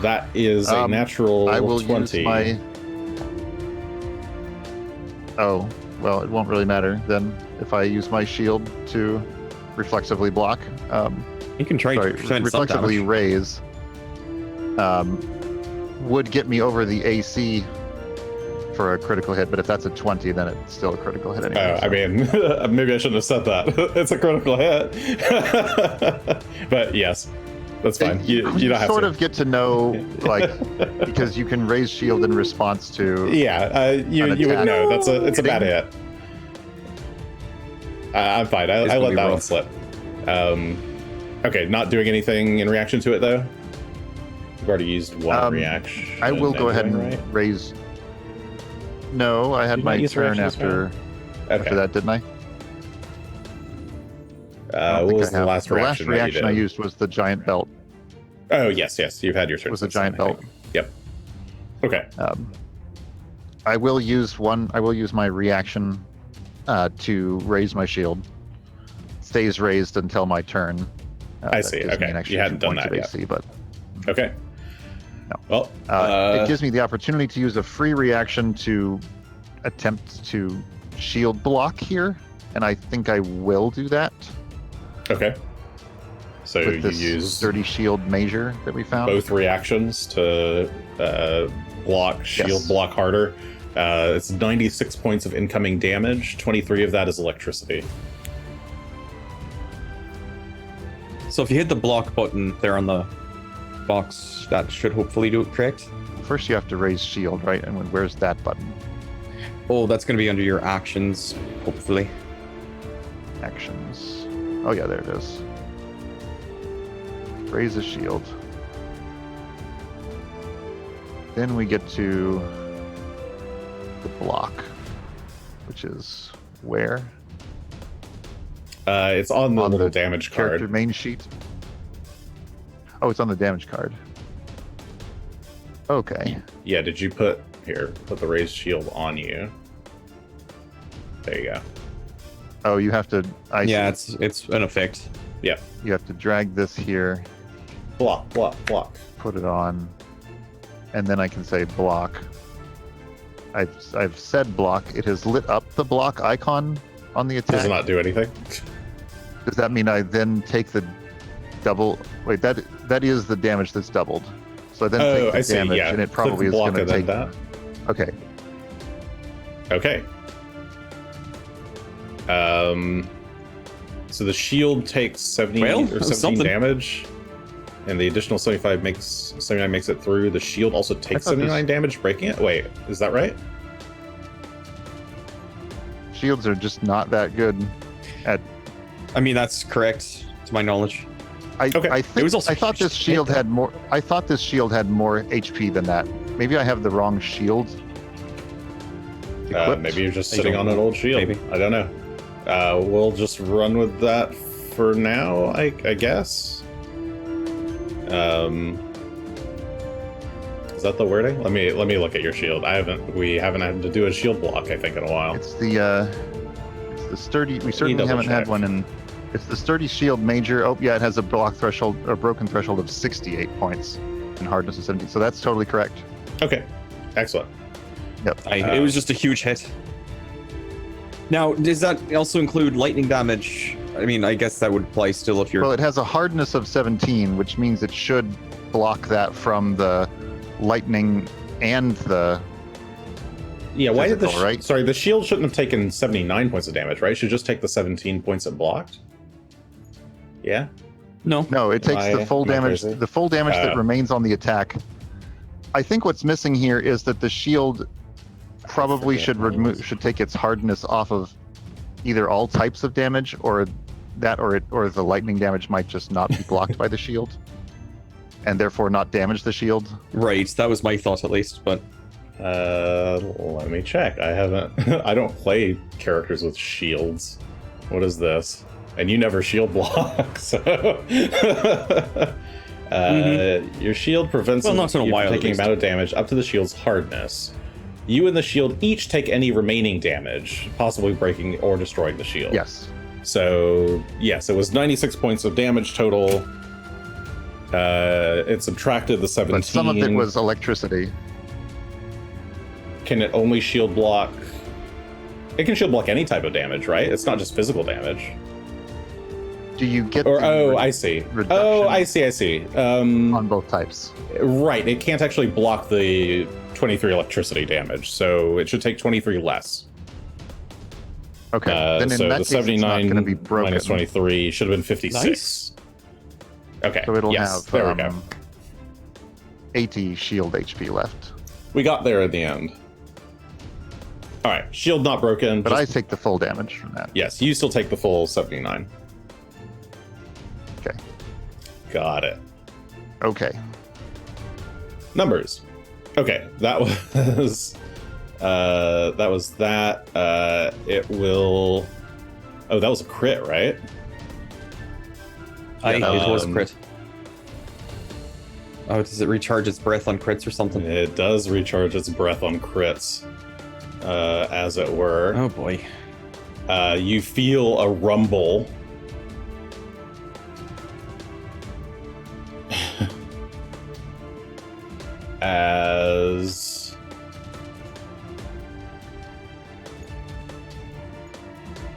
That is a natural 20. I will use my... Oh, well, it won't really matter then if I use my shield to reflexively block. You can try to reflexively raise. Would get me over the AC for a critical hit, but if that's a 20, then it's still a critical hit anyway. I mean, maybe I shouldn't have said that. It's a critical hit. But yes, that's fine. You don't have sort to. of get to know, like, because you can raise shield in response to... Yeah, you would know. It's a bad hit. I'm fine. I let that one slip. Okay, not doing anything in reaction to it, though? You've already used one reaction. I will go ahead and raise... No, I had my turn after that, didn't I? What was the last reaction? The last reaction I used was the giant belt. Oh, yes. You've had your turn. It was a giant belt. Yep. Okay. I will use my reaction to raise my shield. Stays raised until my turn. I see. Okay. You hadn't done that yet. AC, but... Okay. No. Well, it gives me the opportunity to use a free reaction to attempt to shield block here, and I think I will do that. Okay. So with you this use sturdy shield measure that we found. Both reactions to block harder. It's 96 points of incoming damage. 23 of that is electricity. So if you hit the block button there on the box, that should hopefully do it, correct? First you have to raise shield, right? And where's that button? Oh, that's going to be under your actions, hopefully. Actions. Oh yeah, there it is. Raise a shield. Then we get to the block, which is where? It's on the little damage character card. Main sheet. Oh, it's on the damage card. Okay. Yeah, did you put the raised shield on you? There you go. Oh, you have to... it's an effect. Yeah. You have to drag this here. Block. Put it on. And then I can say block. I've said block. It has lit up the block icon on the attack. Does it not do anything? Does that mean I then take the double... Wait, that is the damage that's doubled. So I then take the damage, and it probably is going to take... that. Okay. Okay. So the shield takes 70 or 17 damage, and the additional 79 makes it through. The shield also takes 79 damage, breaking it. Wait, is that right? Shields are just not that good at... I mean, that's correct, to my knowledge. I thought this shield had more. I thought this shield had more HP than that. Maybe I have the wrong shield. Maybe you're just sitting on an old shield. Maybe. I don't know. We'll just run with that for now, I guess. Is that the wording? Let me look at your shield. We haven't had to do a shield block, I think, in a while. It's the sturdy. We certainly haven't had one in. It's the sturdy shield major. Oh yeah, it has a block threshold, a broken threshold of 68 points, and hardness of 70. So that's totally correct. Okay, excellent. Yep. It was just a huge hit. Now, does that also include lightning damage? I mean, I guess that would apply still if you're. Well, it has a hardness of 17, which means it should block that from the lightning and the. Yeah, why did the right? Sorry, the shield shouldn't have taken 79 points of damage, right? It should just take the 17 points it blocked. Yeah. No, it takes the full damage. crazy? The full damage that remains on the attack. I think what's missing here is that the shield probably should take its hardness off of either all types of damage, or the lightning damage might just not be blocked by the shield, and therefore not damage the shield. Right, that was my thought at least, but. Let me check. I don't play characters with shields. What is this? And you never shield block, so your shield prevents you from taking amount of damage up to the shield's hardness. You and the shield each take any remaining damage, possibly breaking or destroying the shield. Yes. So yes, it was 96 points of damage total. It subtracted the 17. But some of it was electricity. Can it only shield block? It can shield block any type of damage, right? It's not just physical damage. Do you get? I see. Oh, I see. On both types. Right. It can't actually block the 23 electricity damage, so it should take 23 less. Okay. Then in so that the case, 79 it's not going to be broken. minus 23 should have been 56. Nice. Okay. So it'll yes, have there we go. 80 shield HP left. We got there at the end. All right, shield not broken. But I take the full damage from that. Yes, you still take the full 79. Okay. Got it. Okay. Numbers. Okay, that was that. It will. Oh, that was a crit, right? It was a crit. Oh, does it recharge its breath on crits or something? It does recharge its breath on crits, as it were. Oh boy. You feel a rumble. As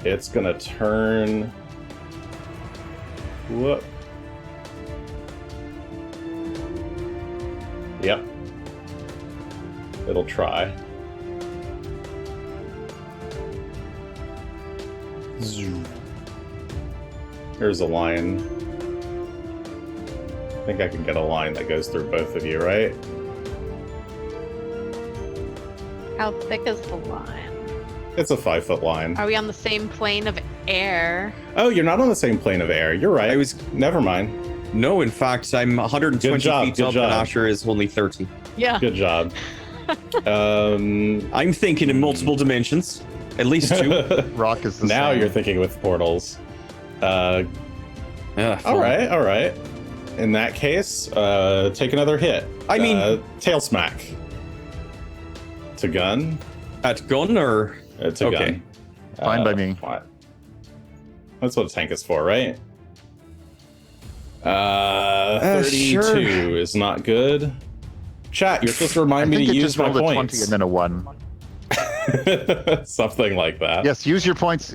it's gonna turn. Whoop. Yep. It'll try. Here's a line. I think I can get a line that goes through both of you, right? How thick is the line? It's a 5-foot line. Are we on the same plane of air? Oh, you're not on the same plane of air. You're right. Never mind. No, in fact, I'm 120 feet up, and Asher is only 30. Yeah. Good job. I'm thinking in multiple dimensions. At least 2. Rock is the now same. you're thinking with portals. Yeah, all right. In that case, take another hit. I mean, tail smack. To Gunn. At Gunn or? To Gunn. Fine by me. What? That's what a tank is for, right? 32 sure. is not good. Chat, you're supposed to remind me to use my rolled a points. 20 and then a 1. Something like that. Yes, use your points.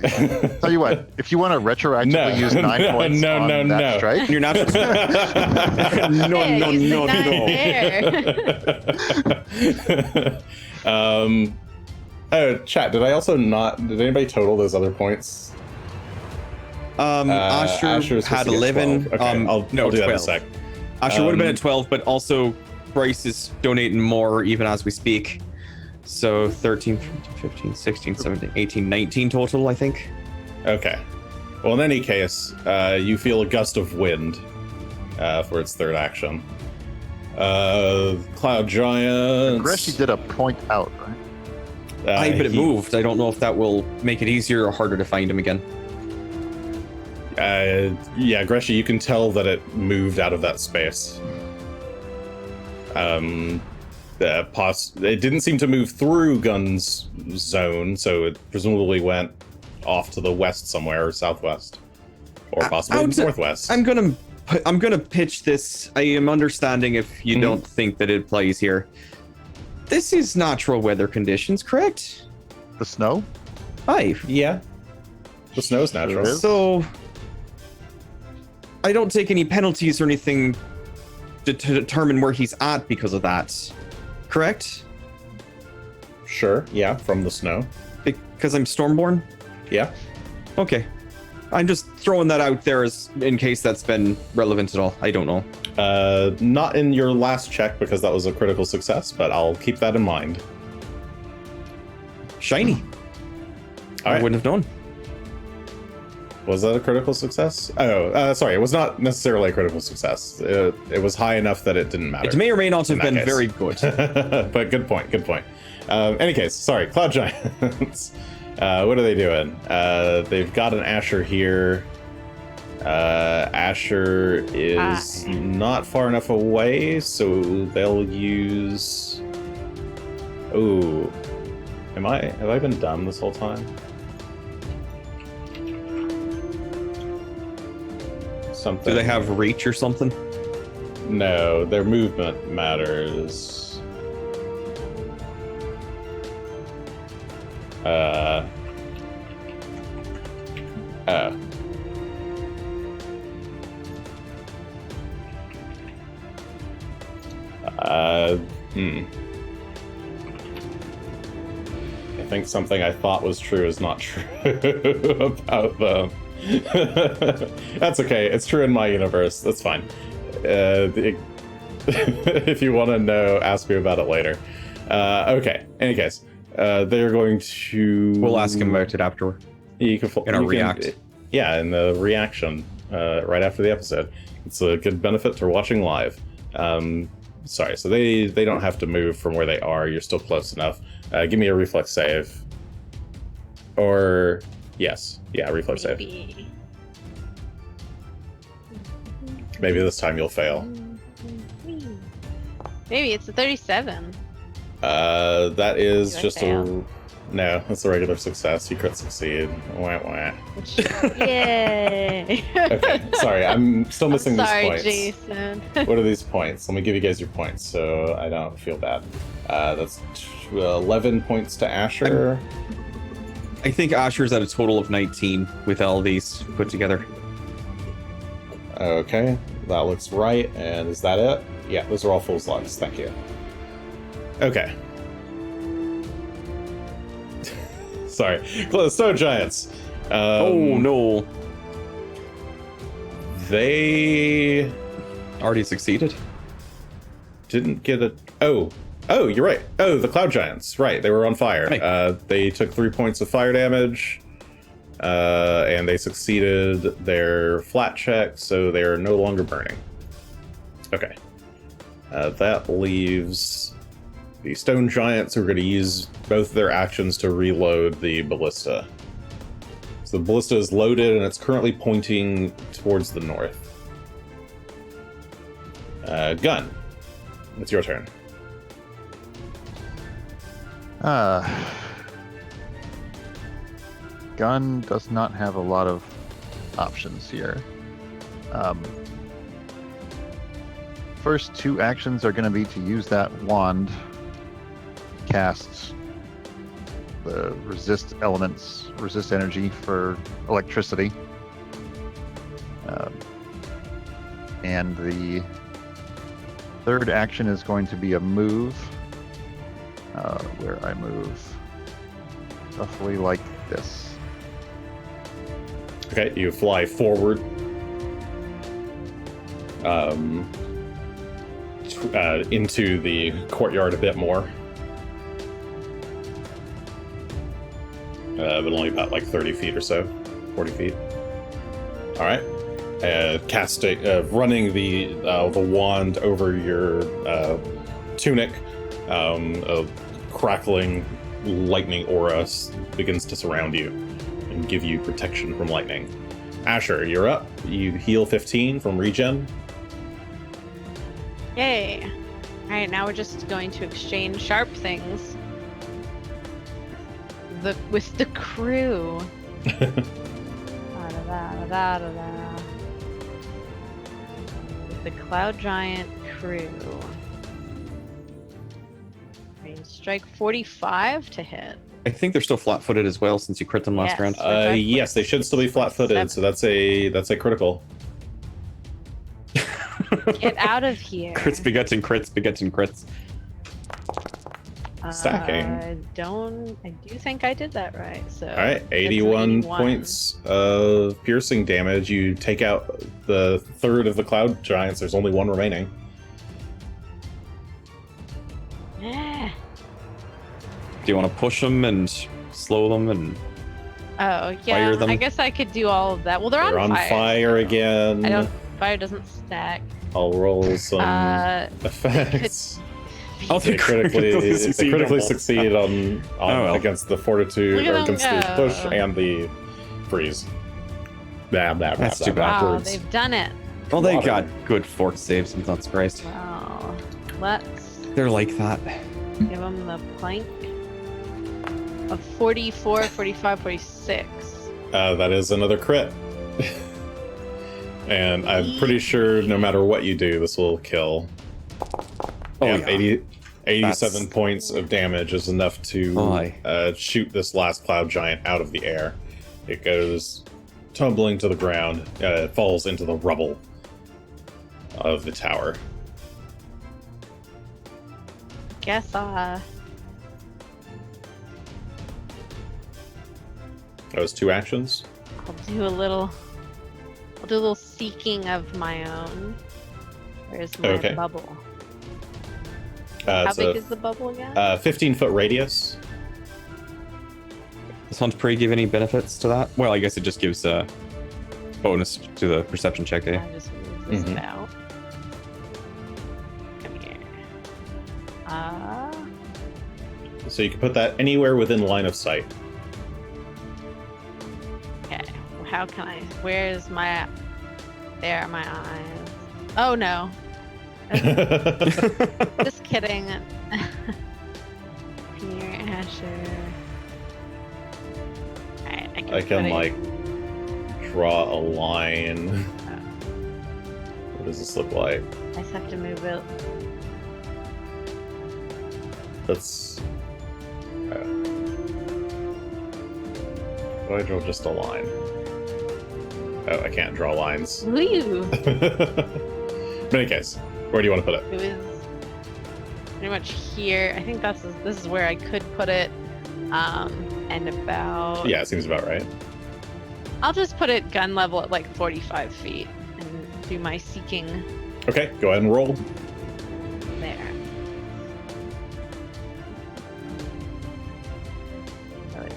Tell you what, if you want to retroactively use 9 points on that strike, You're not. No. Oh, chat. Did I also not? Did anybody total those other points? Asher had 11. Okay, I'll do 12. that in a sec. Asher would have been at 12, but also Bryce is donating more even as we speak. So 13, 14, 15, 16, 17, 18, 19 total, I think. Okay. Well, in any case, you feel a gust of wind for its third action. Cloud Giant. Greshy did a point out, right? But it moved. I don't know if that will make it easier or harder to find him again. Yeah, Greshy, you can tell that it moved out of that space. It didn't seem to move through Gunn's zone, so it presumably went off to the west somewhere, or southwest, or possibly northwest. I'm gonna pitch this. I am understanding if you don't think that it plays here. This is natural weather conditions, correct? The snow? Aye. Yeah. The snow's natural. So I don't take any penalties or anything to determine where he's at because of that. Correct? Sure, yeah, from the snow. Because I'm Stormborn? Yeah. Okay. I'm just throwing that out there as in case that's been relevant at all. I don't know. Not in your last check because that was a critical success, but I'll keep that in mind. Shiny. All right. I wouldn't have known. Was that a critical success? Oh, sorry, it was not necessarily a critical success. It was high enough that it didn't matter. It may or may not have been very good. But good point. Any case, sorry, Cloud Giants. What are they doing? They've got an Asher here. Asher is not far enough away, so they'll use... Ooh. Have I been dumb this whole time? Something. Do they have reach or something? No, their movement matters. I think something I thought was true is not true about them. That's okay. It's true in my universe. That's fine. If you want to know, ask me about it later. Okay. Any case, they're going to. We'll ask him about it afterward. You can react. Yeah, in the reaction right after the episode. It's a good benefit to watching live. Sorry, so they don't have to move from where they are. You're still close enough. Give me a reflex save. Or yes, yeah, reflex save. Maybe this time you'll fail. Maybe it's a 37. That is Did I just fail? No, that's a regular success. You crit succeed. Wah, wah. Yay! Okay, sorry, I'm still missing these points. Sorry, Jason. What are these points? Let me give you guys your points so I don't feel bad. That's 11 points to Asher. I think Asher's at a total of 19 with all these put together. Okay, that looks right. And is that it? Yeah, those are all full slots. Thank you. Okay. Sorry. Snow Giants. Oh, no. They Already succeeded? didn't get a... Oh, you're right. Oh, the Cloud Giants. Right, they were on fire. Right. They took 3 points of fire damage. And they succeeded their flat check, so they're no longer burning. Okay. That leaves the Stone Giants, who are going to use both their actions to reload the ballista. So the ballista is loaded, and it's currently pointing towards the north. Gunn, it's your turn. Gunn does not have a lot of options here. First two actions are going to be to use that wand, cast the resist elements, resist energy for electricity. And the third action is going to be a move, where I move roughly like this. Okay, you fly forward. Into the courtyard a bit more. But only about like 30 feet or so, 40 feet. All right. Running the wand over your tunic, a crackling lightning aura begins to surround you and give you protection from lightning. Asher, you're up. You heal 15 from regen. Yay. All right, now we're just going to exchange sharp things with the crew. Da-da-da-da-da-da. With the Cloud Giant crew. Strike 45 to hit. I think they're still flat-footed as well since you crit them last round. Yes, they should still be flat-footed, so that's a critical. Get out of here. Crits begetting crits begetting crits. Stacking. I do think I did that right. So All right, 81 points of piercing damage. You take out the third of the Cloud Giants. There's only one remaining. Yeah. Do you want to push them and slow them and Oh yeah, fire them? I guess I could do all of that. Well, they're on fire again. Fire doesn't stack. I'll roll some effects. They critically succeed succeed on against the fortitude or against the push and the freeze. That's too bad. Wow, they've done it. Well, they got good fort saves, I'm not surprised. Wow. Let's They're like that. give them the plank of 44, 45, 46. That is another crit. And I'm pretty sure no matter what you do, this will kill. Oh, and yeah. 87 points of damage is enough to shoot this last Cloud Giant out of the air. It goes tumbling to the ground, falls into the rubble of the tower. Guess That was 2 actions. I'll do a little seeking of my own. Where's my bubble? How big is the bubble again? 15-foot radius. Does Hunt Prey give any benefits to that? Well, I guess it just gives a bonus to the perception check, eh? I just move this out. Come here. So you can put that anywhere within line of sight. Okay. Well, how can I? Where's my? There are my eyes. Oh no. Just kidding. Here, Asher. Alright, I can like draw a line. What does this look like? I just have to move it. That's. Do I draw just a line? Oh, I can't draw lines. Woo! In any case, where do you want to put it? It was pretty much here. I think this is where I could put it. And about. Yeah, it seems about right. I'll just put it gun level at like 45 feet and do my seeking Okay, go ahead and roll. there. So it's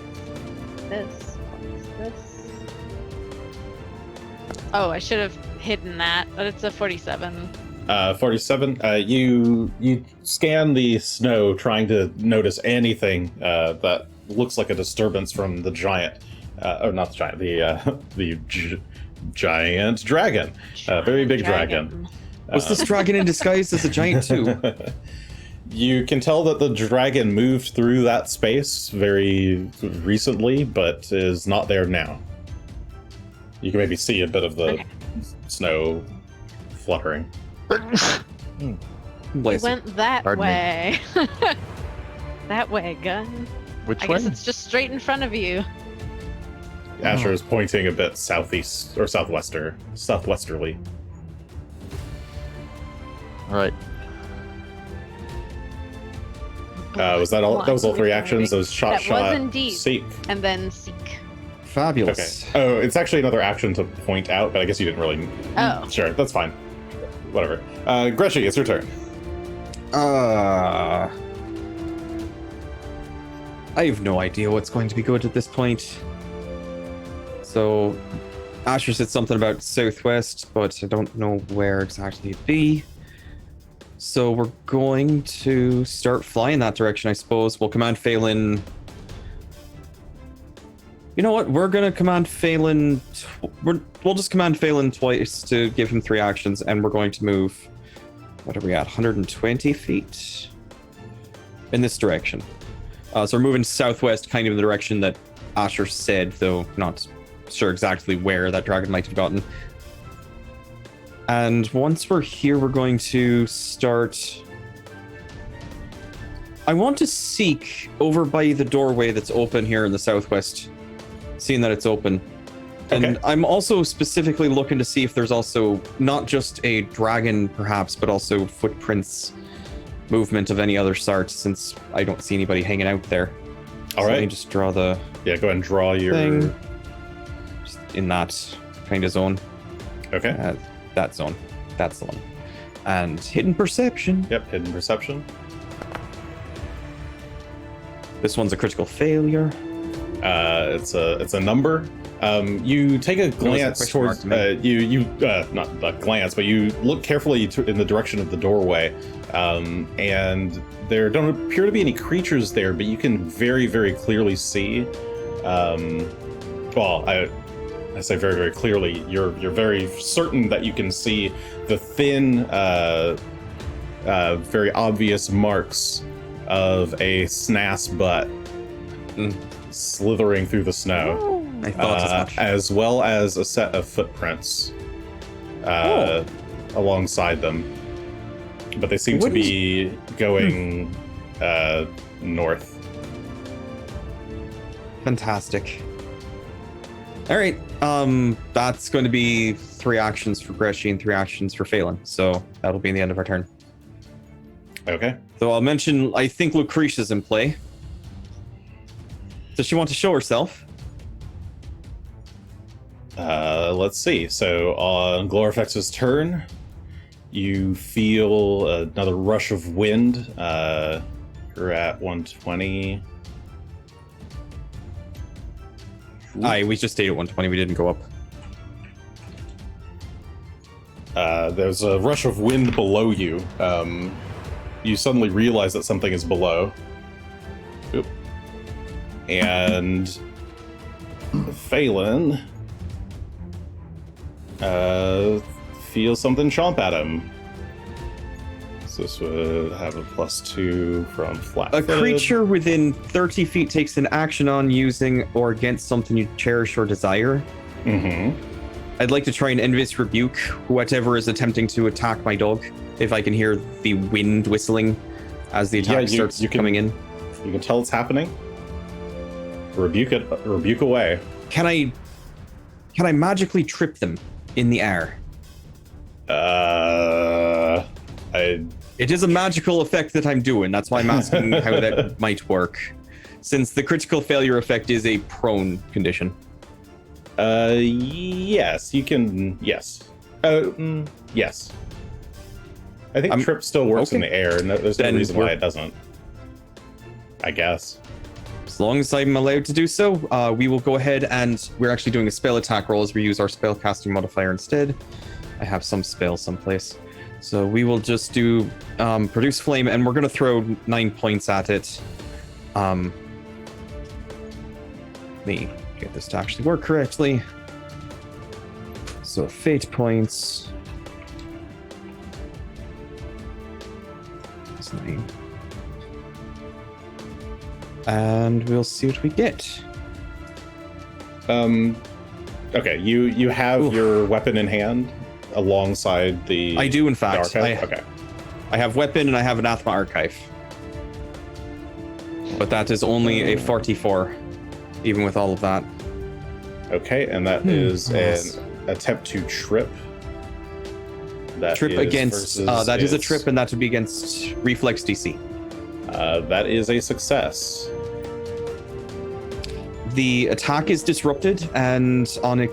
this. What's this? Oh, I should have hidden that, but it's a 47. 47. You scan the snow, trying to notice anything that looks like a disturbance from the giant, or not the giant, the giant dragon, very big dragon. Was this dragon in disguise as a giant too? You can tell that the dragon moved through that space very recently, but is not there now. You can maybe see a bit of the snow fluttering. We went that way. That way, Gunn. Which I way? guess it's just straight in front of you. Asher is pointing a bit southeast or southwesterly. All right. Was that all? That was all 3 actions. Those shot, That was indeed. seek. And then seek. Fabulous. Okay. Oh, it's actually another action to point out, but I guess you didn't really. Oh. Sure, that's fine. Whatever. Greshy, it's your turn. I have no idea what's going to be good at this point. So, Asher said something about southwest, but I don't know where exactly it'd be. So we're going to start flying that direction, I suppose. We'll command Phelan You know what? We're gonna command Phelan. We'll just command Phelan twice to give him 3 actions, and we're going to move. What are we at? 120 feet in this direction. So we're moving southwest, kind of in the direction that Asher said, though not sure exactly where that dragon might have gotten. And once we're here, we're going to start. I want to seek over by the doorway that's open here in the southwest, seeing that it's open. And Okay. I'm also specifically looking to see if there's also not just a dragon, perhaps, but also footprints, movement of any other sort, since I don't see anybody hanging out there. All So right. let me just draw the Yeah, go ahead and draw your thing just in that kind of zone. Okay. That zone. That's the one. And hidden perception. Yep, hidden perception. This one's a critical failure. It's a number. You take a glance question mark towards to me. not glance, but you look carefully in the direction of the doorway, and there don't appear to be any creatures there, but you can very, very clearly see. Well, I say very, very clearly. You're very certain that you can see the thin, very obvious marks of a snass butt slithering through the snow. I thought as much. As well as a set of footprints alongside them. But they seem to be going north. Fantastic. All right. That's going to be 3 actions for Greshy and 3 actions for Phelan. So that'll be the end of our turn. Okay. So I'll mention, I think Lucretia's in play. Does she want to show herself? Let's see. So on Glorifex's turn, you feel another rush of wind. You're at 120. We just stayed at 120. We didn't go up. There's a rush of wind below you. You suddenly realize that something is below. Oop. And Phelan feels something chomp at him. So this would have a +2 from flat. A creature within 30 feet takes an action on using or against something you cherish or desire. Mm-hmm. I'd like to try and envious rebuke whatever is attempting to attack my dog. If I can hear the wind whistling as the attack starts coming in. You can tell it's happening. Rebuke it. Rebuke away. Can I magically trip them in the air? It is a magical effect that I'm doing. That's why I'm asking how that might work. Since the critical failure effect is a prone condition. Yes, you can. Yes. Yes. I think trip still works in the air, and there's no reason why it doesn't. I guess. As long as I'm allowed to do so, we will go ahead and we're actually doing a spell attack roll as we use our spell casting modifier instead. I have some spells someplace. So we will just do produce flame, and we're going to throw 9 points at it. Let me get this to actually work correctly. So fate points. That's 9. And we'll see what we get. Okay, you have your weapon in hand alongside the. I do, in fact. Okay. I have weapon and I have anathema archive, but that is only a 44, even with all of that. Okay, and that is an attempt to trip. That Trip is against. That is a trip, and that would be against reflex DC. That is a success. The attack is disrupted, and on a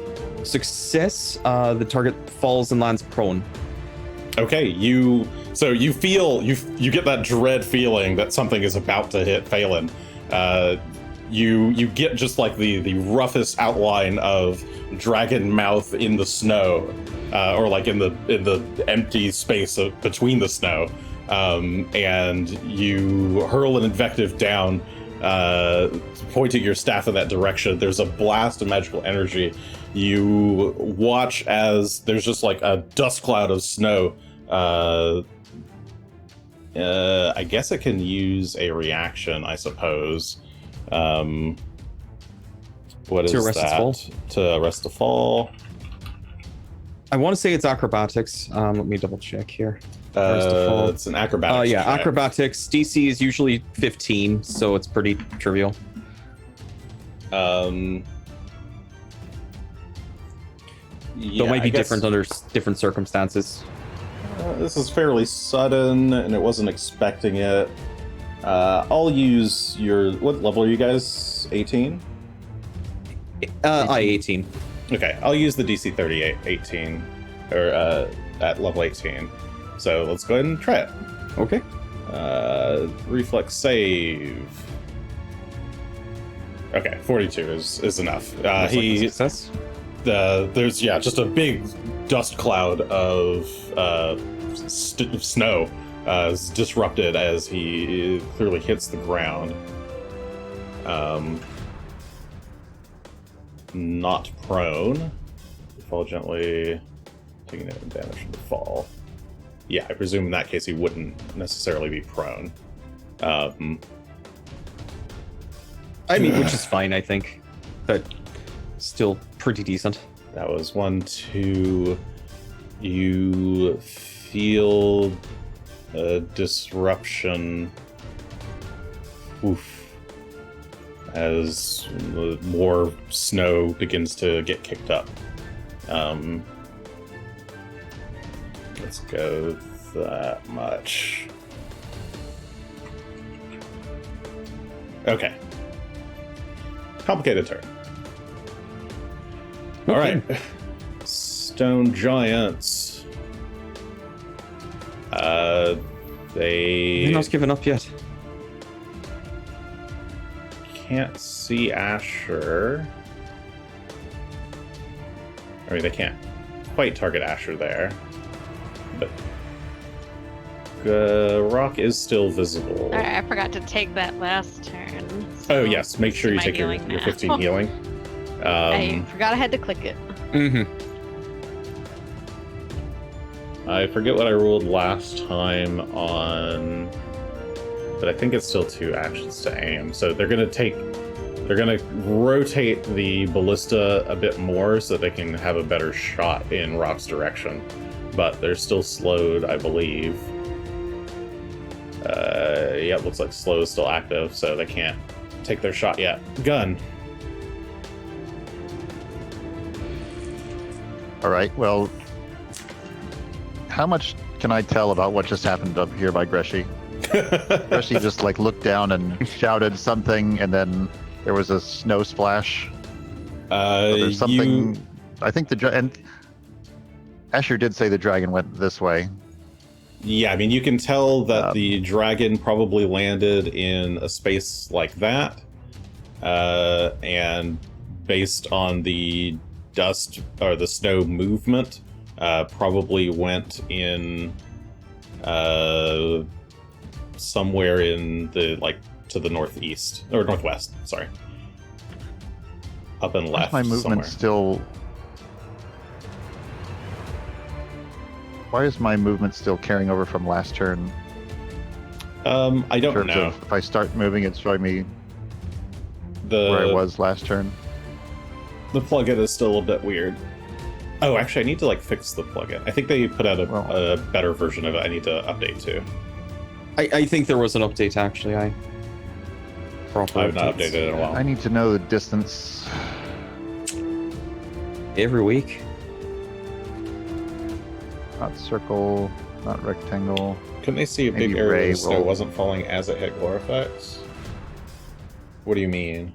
success, the target falls and lands prone. Okay, so you feel you get that dread feeling that something is about to hit Phelan. You get just like the roughest outline of dragon mouth in the snow, or like in the empty space between the snow, and you hurl an invective down, pointing your staff in that direction. There's a blast of magical energy. You watch as there's just like a dust cloud of snow. I guess it can use a reaction, I suppose. What is To arrest its that? fall? To arrest the fall. I want to say it's acrobatics. Let me double check here. Arrest the fall. It's an acrobatics. Yeah, check. acrobatics. DC is usually 15, so it's pretty trivial. Yeah, Though it might I be guess, different under different circumstances. This is fairly sudden, and it wasn't expecting it. I'll use your... What level are you guys? 18? I 18. Okay, I'll use the DC 38, 18, or at level 18. So let's go ahead and try it. Okay. Reflex save. Okay, 42 is enough. Looks like a success. There's just a big dust cloud of snow is disrupted as he clearly hits the ground. Not prone. Fall gently, taking no damage from the fall. Yeah, I presume in that case he wouldn't necessarily be prone. I mean, which is fine, I think. But still pretty decent. That was 1, 2. You feel a disruption. Oof. As more snow begins to get kicked up. Let's go that much. Okay. Complicated turn. All right. Stone giants. They're not given up yet. Can't see Asher. I mean, they can't quite target Asher there. But rock is still visible. All right, I forgot to take that last turn. Oh, yes. Make sure you my take your healing now. 15 healing. I forgot I had to click it. Mm-hmm. I forget what I ruled last time on, but I think it's still 2 actions to aim. So they're gonna rotate the ballista a bit more so they can have a better shot in Rock's direction. But they're still slowed, I believe. Yeah, it looks like slow is still active, so they can't take their shot yet. Gunn. All right. Well, how much can I tell about what just happened up here by Greshy? Greshy just like looked down and shouted something, and then there was a snow splash. There's something. I think and Asher did say the dragon went this way. Yeah, I mean, you can tell that the dragon probably landed in a space like that, and based on the dust or the snow movement, probably went in somewhere in the to the northeast or northwest. Sorry, up and left. My movement somewhere. still. Why is my movement still carrying over from last turn? I don't know. If I start moving, it's showing me where I was last turn. The plugin is still a bit weird. Oh, actually, I need to fix the plugin. I think they put out a better version of it. I need to update too. I think there was an update actually. I've not updated it in a while. I need to know the distance. Every week. Not circle, not rectangle. Couldn't they see a big Maybe area Ray of snow will- wasn't falling as it hit Glorifex? What do you mean?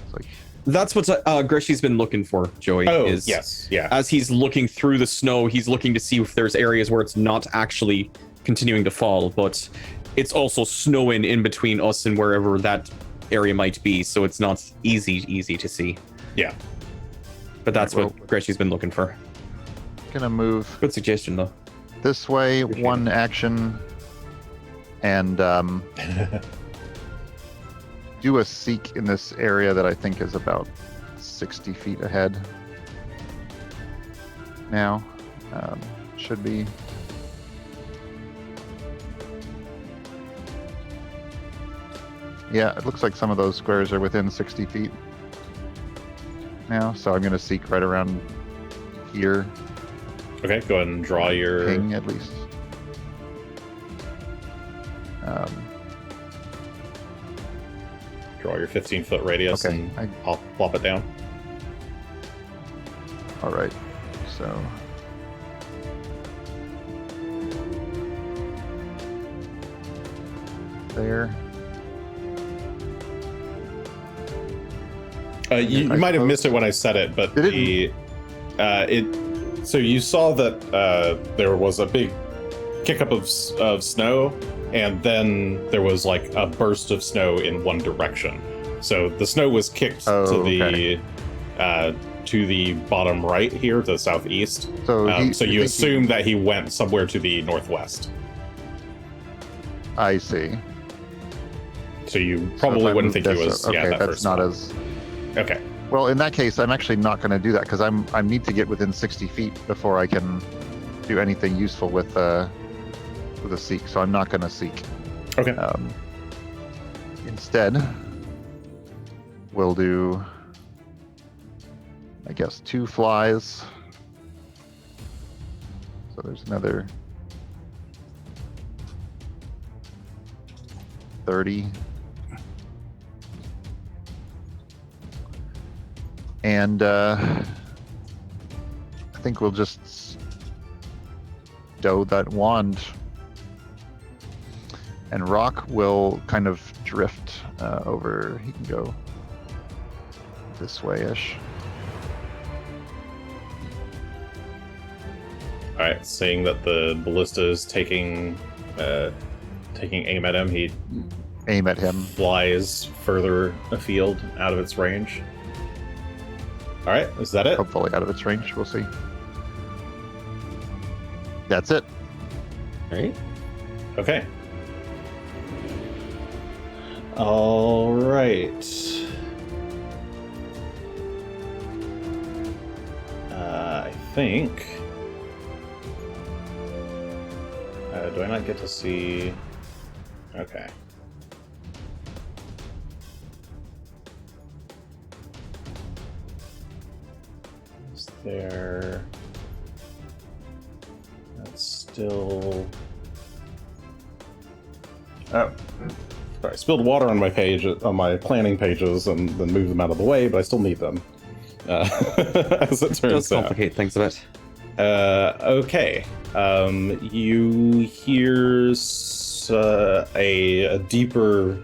It's like, That's what Greshy's been looking for, Joey. Oh, is yes, yeah. As he's looking through the snow, he's looking to see if there's areas where it's not actually continuing to fall, but it's also snowing in between us and wherever that area might be, so it's not easy to see. Yeah. But that's what Greshy's been looking for. gonna move Good suggestion, though. this way, Appreciate one action, and do a seek in this area that I think is about 60 feet ahead. Now, should be. Yeah, it looks like some of those squares are within 60 feet now, so I'm going to seek right around here. Okay, go ahead and draw your ping at least. Draw your 15-foot radius and plop it down. All right, so there. You might have missed it when I said it, but so you saw that there was a big kick up of snow, and then there was like a burst of snow in one direction. So the snow was kicked to the bottom right here, to the southeast. So you assume that he went somewhere to the northwest. I see. So you probably wouldn't think he was. Okay, that that's not as. Okay. Well, in that case, I'm actually not going to do that because I need to get within 60 feet before I can do anything useful with a seek. So I'm not going to seek. Okay. Instead, we'll do, I guess, 2 flies. So there's another 30. And I think we'll just stow that wand. And Rock will kind of drift over. He can go this way-ish. All right, seeing that the ballista is taking aim at him, he flies further afield out of its range. All right, is that it? Hopefully out of its range, we'll see. That's it. All right. Okay. All right. I think... do I not get to see... Okay. Is there... That's still... Oh. Sorry, I spilled water on my page, on my planning pages, and then moved them out of the way, but I still need them. As it turns out. Does complicate things a bit. Okay. You hear a deeper,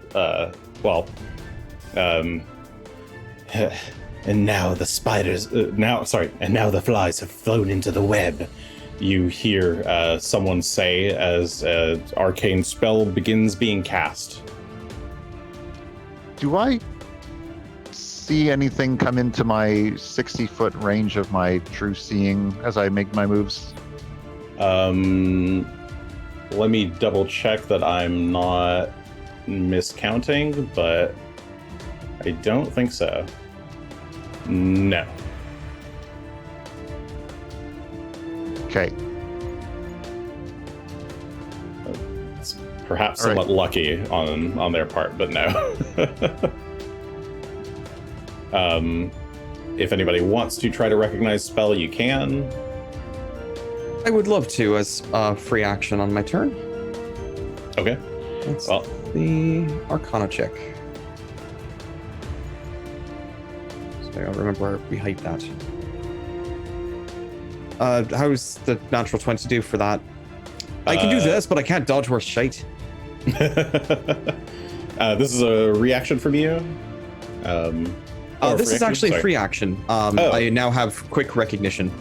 and now the spiders, and now the flies have flown into the web. You hear someone say as an arcane spell begins being cast. Do I see anything come into my 60-foot range of my true seeing as I make my moves? Let me double check that I'm not miscounting, but I don't think so. No. Okay. It's perhaps somewhat lucky on their part, but no. If anybody wants to try to recognize spell, you can. I would love to as a free action on my turn. Okay. That's the Arcana check. So I don't remember where we hyped that. How's the natural 20 do for that? I can do this, but I can't dodge worth shite. This is a reaction from you? This is actually a free action. I now have quick recognition.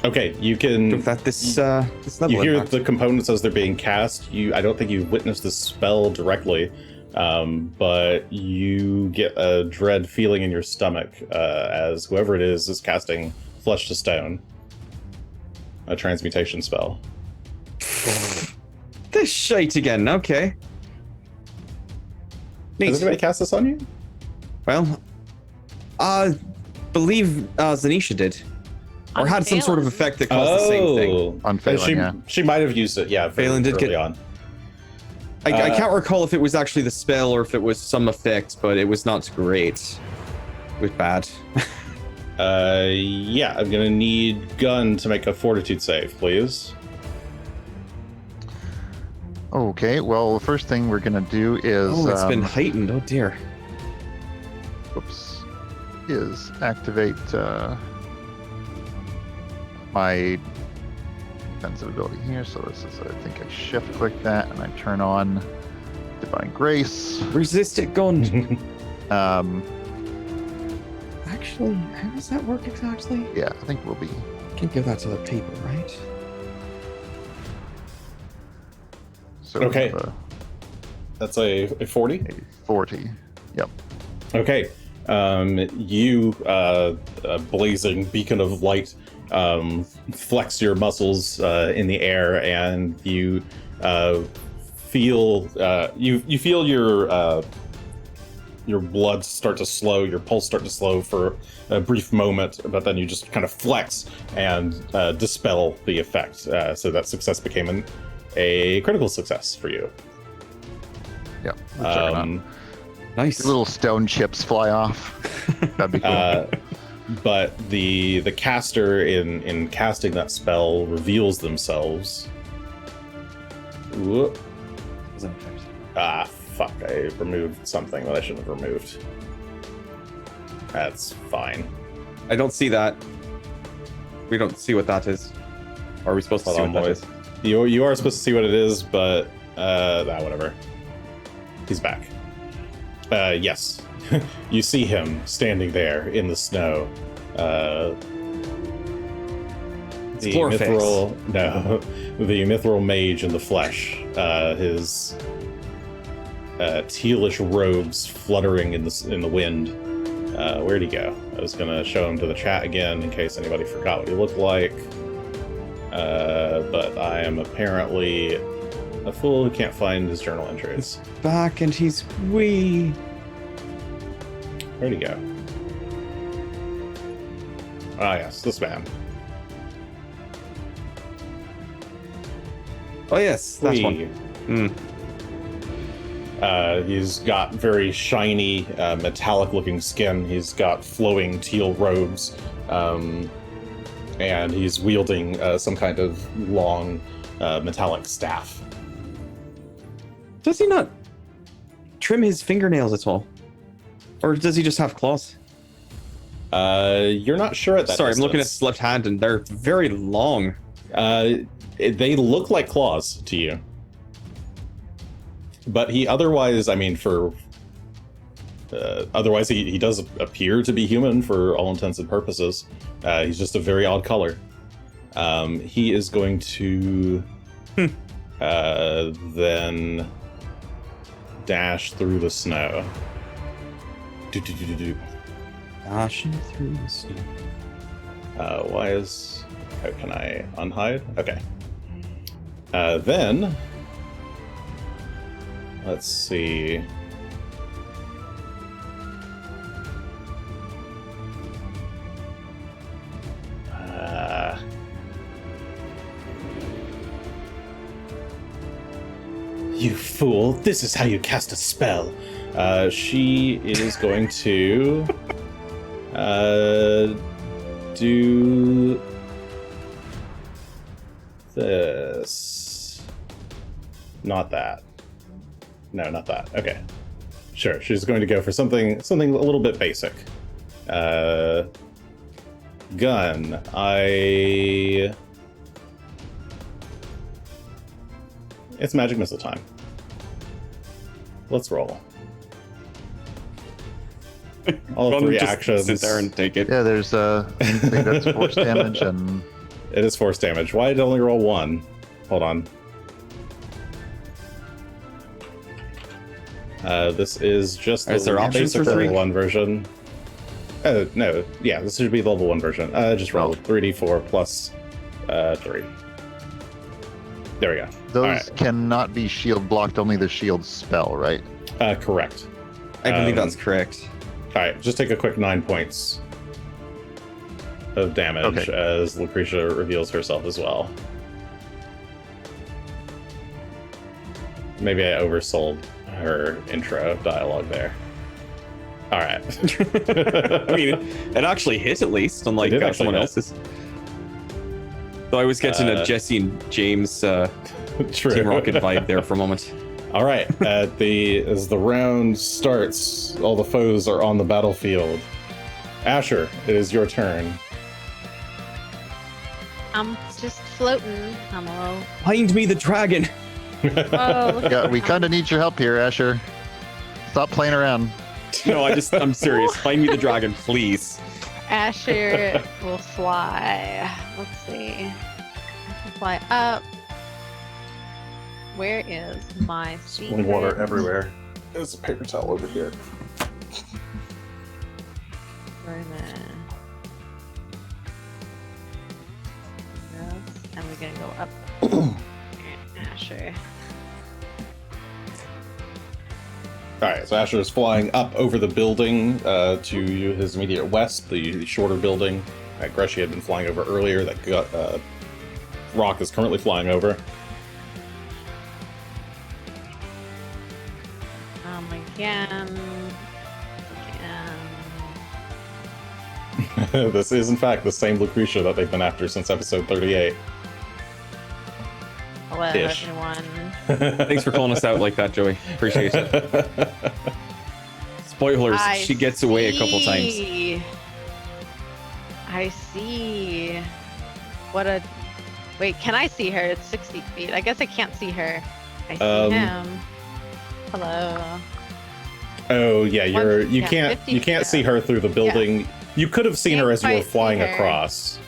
Okay, you can... This you hear the components as they're being cast. I don't think you've witnessed the spell directly, but you get a dread feeling in your stomach as whoever it is casting Flesh to Stone. A transmutation spell. This shite again, okay. Has anybody cast this on you? Well, believe Zanisha did. Or had some sort of effect that caused the same thing. On Phelan, she might have used it, yeah. Phelan did early get on. I can't recall if it was actually the spell or if it was some effect, but it was not great. It was bad. Yeah, I'm gonna need Gunn to make a fortitude save, please. Okay, well, the first thing we're gonna do is... Oh, it's been heightened. Oh, dear. Oops. Is activate my defensive ability here. So this is, I think I shift click that and I turn on Divine Grace. Resist it, Gunn. Actually, how does that work exactly? Yeah, I think we'll be... Can't give that to the paper, right? So Okay. That's a 40? A 40. Yep. Okay. You, a blazing beacon of light, flex your muscles in the air, and you feel you feel your blood start to slow, your pulse start to slow for a brief moment, but then you just kind of flex and dispel the effect. So that success became a critical success for you. Yep. Nice. Nice. Little stone chips fly off. That'd be cool. But the caster in casting that spell reveals themselves. Whoop. Ah, fuck! I removed something that I shouldn't have removed. That's fine. I don't see that. We don't see what that is. Or are we supposed to see what that is? You are supposed to see what it is, but whatever. He's back. Yes. You see him standing there in the snow. The mithril mage in the flesh. His tealish robes fluttering in the wind. Where'd he go? I was gonna show him to the chat again in case anybody forgot what he looked like. But I am apparently a fool who can't find his journal entries. Back and he's wee. Where'd he go? Ah, yes, this man. Oh yes, that's one. He's got very shiny, metallic-looking skin. He's got flowing teal robes, and he's wielding some kind of long, metallic staff. Does he not trim his fingernails at all? Or does he just have claws? You're not sure at that Sorry, distance. I'm looking at his left hand and they're very long. They look like claws to you. But he otherwise, I mean, otherwise he does appear to be human for all intents and purposes. He's just a very odd color. He is going to then dash through the snow. Dashing through the snow. How can I unhide? Okay. Then let's see. You fool! This is how you cast a spell. She is going to do this. Not that. No, not that. Okay. Sure. She's going to go for something a little bit basic. Gun. It's magic missile time. Let's roll. All three just actions. Sit there and take it. Yeah, there's I think that's force damage and... It is force damage. Why did it only roll one? Hold on. This is just Is there options basic for three? level 1 version. No, yeah, this should be the level 1 version. Just roll 3d4 plus 3. There we go. Those All right. cannot be shield blocked, only the shield spell, right? Correct. I believe that's correct. All right, just take a quick 9 points of damage as Lucretia reveals herself as well. Maybe I oversold her intro dialogue there. All right. I mean, it actually hit at least, unlike someone else's. So I was getting a Jesse and James Team Rocket vibe there for a moment. All right, as the round starts, all the foes are on the battlefield. Asher, it is your turn. I'm just floating. Hello. Find me the dragon. Oh, We kind of need your help here, Asher. Stop playing around. No, I'm serious. Find me the dragon, please. Asher will fly. Let's see. I can fly up. Where is my secret? Spilling water everywhere. There's a paper towel over here. And we're gonna go up. Asher. Alright, so Asher is flying up over the building to his immediate west, the shorter building that Greshy had been flying over earlier, that Rock is currently flying over. Again. This is, in fact, the same Lucretia that they've been after since episode 38. Hello, Ish. everyone. Thanks for calling us out like that, Joey. Appreciate it. Spoilers, she gets away a couple times. I see. What a... Wait, can I see her? It's 60 feet. I guess I can't see her. I see him. Hello. Oh yeah, you can't see her through the building. Yeah. You could have seen her as you were flying across.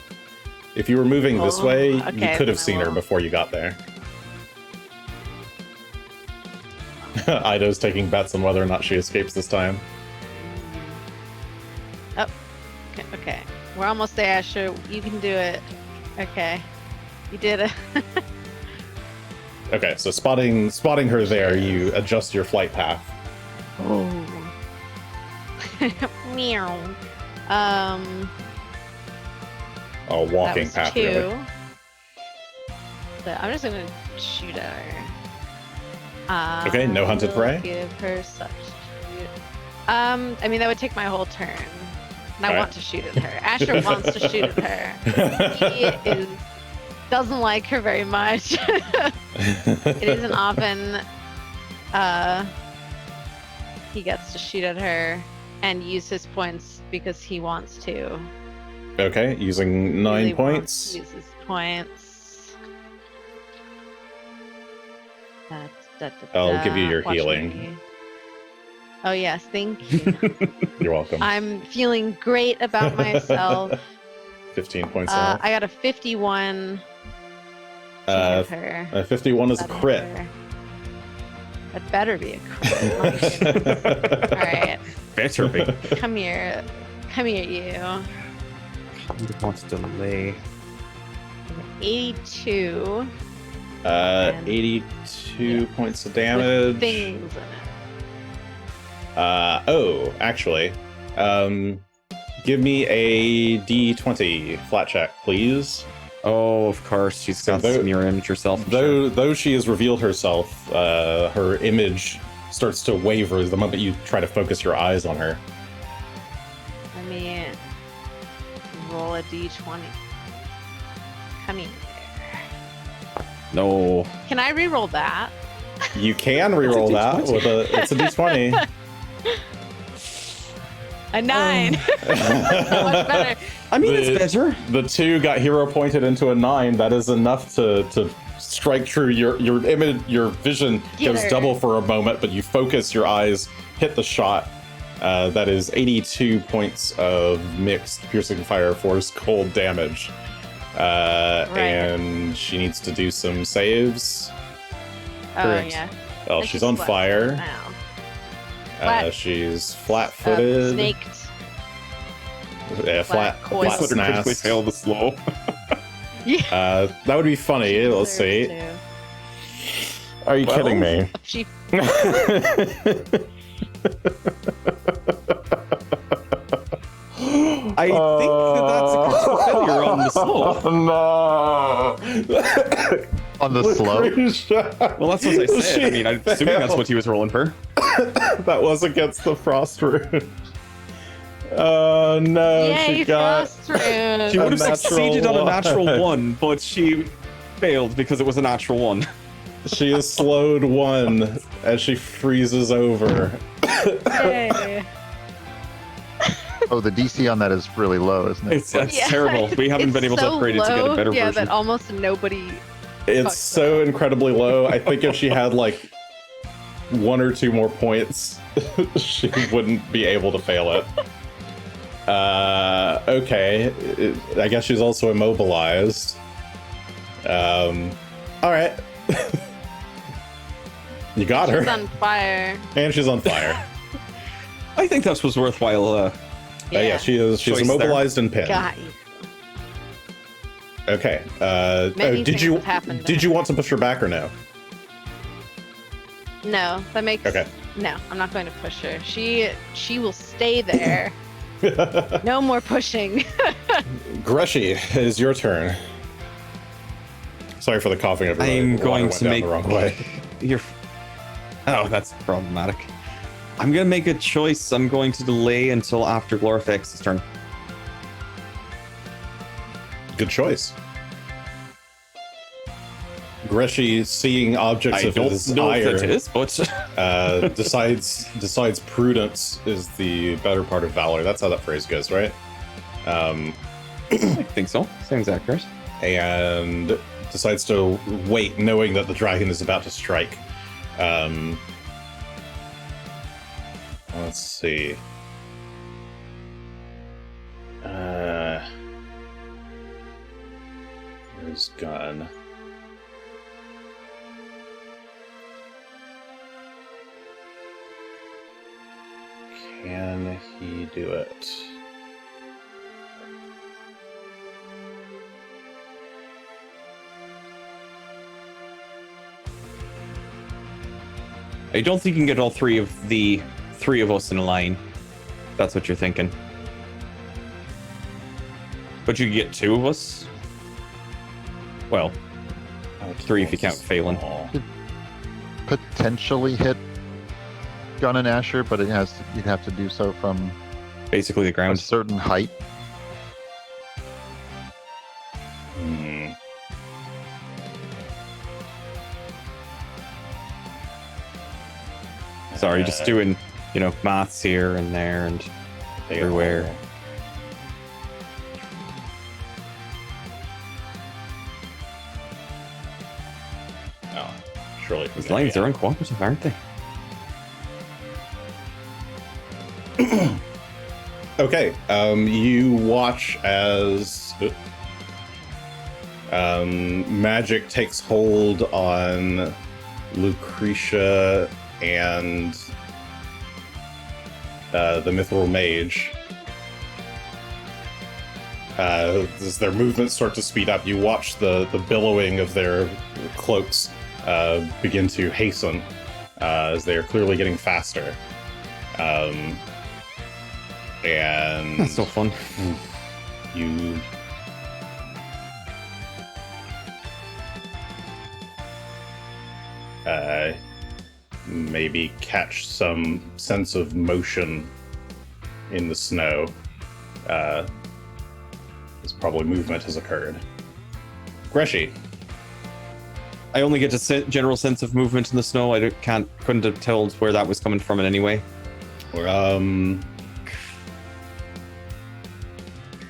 If you were moving this way, you could have seen her before you got there. Ida's taking bets on whether or not she escapes this time. Oh, okay. We're almost there, Asher. You can do it. Okay, you did it. Okay, so spotting her there, you adjust your flight path. Oh. Meow. A walking path, 2. really. So I'm just gonna shoot at her. Okay, no hunted prey. Give her substitute. I mean that would take my whole turn. And I want to shoot at her. Asher wants to shoot at her. He doesn't like her very much. It isn't often he gets to shoot at her and use his points because he wants to. Okay, using 9 really points. Use his points. I'll give you your healing. Me. Oh yes, thank you. You're welcome. I'm feeling great about myself. 15 points off. I got a 51. 51 is a crit. That better be a crit. All right. Better be. Come here, you. Wants to delay. 82. 82 points of damage. With things in it. Actually, give me a D20 flat check, please. Oh, of course, she's got some mirror image herself. Though she has revealed herself, her image starts to waver the moment you try to focus your eyes on her. Let me roll a D20. Come here. No. Can I re-roll that? You can re-roll that with it's a D20. A 9. Much better. I mean, it's better. The 2 got hero pointed into a 9. That is enough to strike true. Your image, your vision goes double for a moment, but you focus your eyes, hit the shot. That is 82 points of mixed piercing fire force cold damage. And she needs to do some saves. Oh, Correct. yeah. Oh, she's on fire. Now. She's flat-footed. Snaked. Yeah, flat Critically snass. failed the slow. Yeah. That would be funny. Let's see. Are you kidding me? She I think that's a critical failure on the slope. No. On the slope? Well, that's what I said. I mean, I'm assuming that's what he was rolling for. That was against the frost rune. Oh no, Yay, she got frost rune. She would have natural succeeded on a one. natural 1, but she failed because it was a natural 1. She is slowed 1 as she freezes over. Yay. Oh, the DC on that is really low, isn't it? It's terrible. We haven't been able to upgrade it to get a better yeah, version. that almost nobody. It's so incredibly low. I think if she had like 1 or 2 more points, she wouldn't be able to fail it. Okay. I guess she's also immobilized. All right. You got her. She's on fire. And she's on fire. I think this was worthwhile. Yeah, she's Choice immobilized and pinned. Got you. Okay. Many did things you have happened to did her. you want to push her back or no? No, that makes. Okay. No, I'm not going to push her. She will stay there. No more pushing. Greshy, it is your turn. Sorry for the coughing. Everybody. I'm The going water went to down make the wrong way. Oh, that's problematic. I'm gonna make a choice. I'm going to delay until after Glorifex's turn. Good choice. Greshy, seeing objects I of don't his know ire, if it is, but decides prudence is the better part of valor. That's how that phrase goes, right? I think so. Sounds accurate. And decides to wait, knowing that the dragon is about to strike. Let's see. Where's Gunn? Can he do it? I don't think you can get all three of us in a line. That's what you're thinking. But you can get 2 of us. Well, 3 if you count Phelan. Potentially hit Gunn and Asher, but you'd have to do so from Basically the a ground. certain height. Hmm. Sorry, just doing, maths here and there and everywhere. Oh, surely. These lines are uncooperative, aren't they? Okay, you watch as magic takes hold on Lucretia and the Mithril Mage. As their movements start to speed up, you watch the billowing of their cloaks begin to hasten as they are clearly getting faster. And That's so fun. you maybe catch some sense of motion in the snow. This probably movement has occurred. Greshy. I only get a general sense of movement in the snow. I couldn't have told where that was coming from in any way.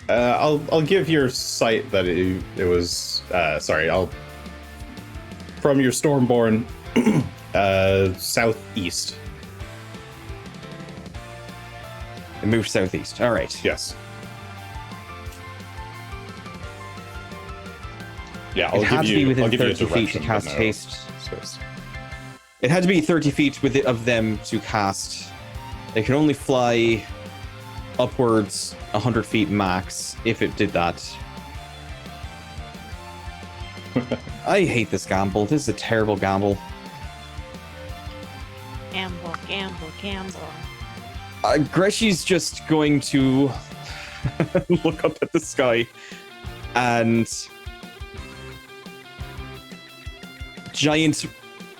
I'll give your sight that it was from your Stormborn southeast. It moved southeast. All right. Yes. Yeah, It had to be within I'll give you a 30 feet to direction, cast but no haste. space. It had to be 30 feet of them to cast. They can only fly upwards 100 feet max if it did that. I hate this gamble. This is a terrible gamble. Gamble, gamble, gamble. Greshy's just going to look up at the sky, and giant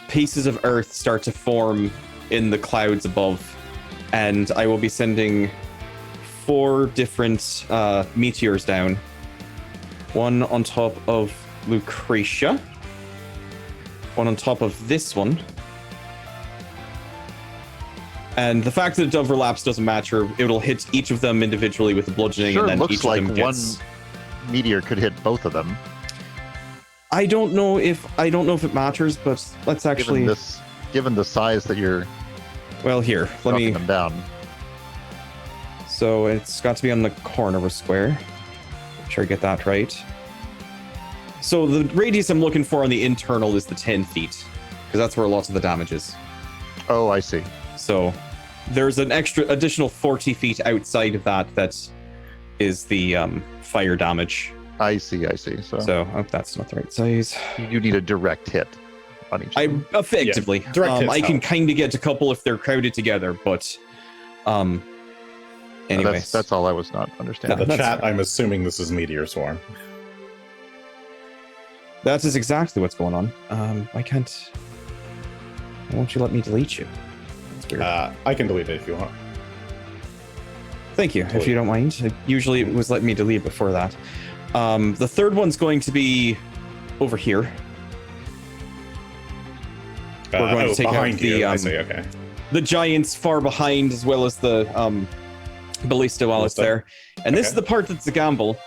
pieces of earth start to form in the clouds above, and I will be sending 4 different meteors down. One on top of Lucretia, one on top of this one. And the fact that it overlaps doesn't matter. It'll hit each of them individually with the bludgeoning, Sure, and then looks each like of them gets... one meteor could hit both of them. I don't know if it matters, but let's actually... Given the size that you're Well, here, let me... them down. So it's got to be on the corner of a square. Make sure I get that right. So the radius I'm looking for on the internal is the 10 feet, because that's where lots of the damage is. Oh, I see. So there's an additional 40 feet outside of that is the fire damage. I see. So That's not the right size. you need a direct hit on each. I effectively. Yeah, direct hits I can help. kind of get a couple if they're crowded together, but anyways. That's all I was not understanding. The that's chat, fine. I'm assuming this is Meteor Swarm. That is exactly what's going on. Why won't you let me delete you? That's weird. I can delete it if you want. Thank you, if you don't mind. Usually it was letting me delete before that. The third one's going to be over here. We're going to take out behind you. I the see, okay. the giants far behind, as well as the ballista while it's Ballista. there. And this Okay. is the part that's a gamble.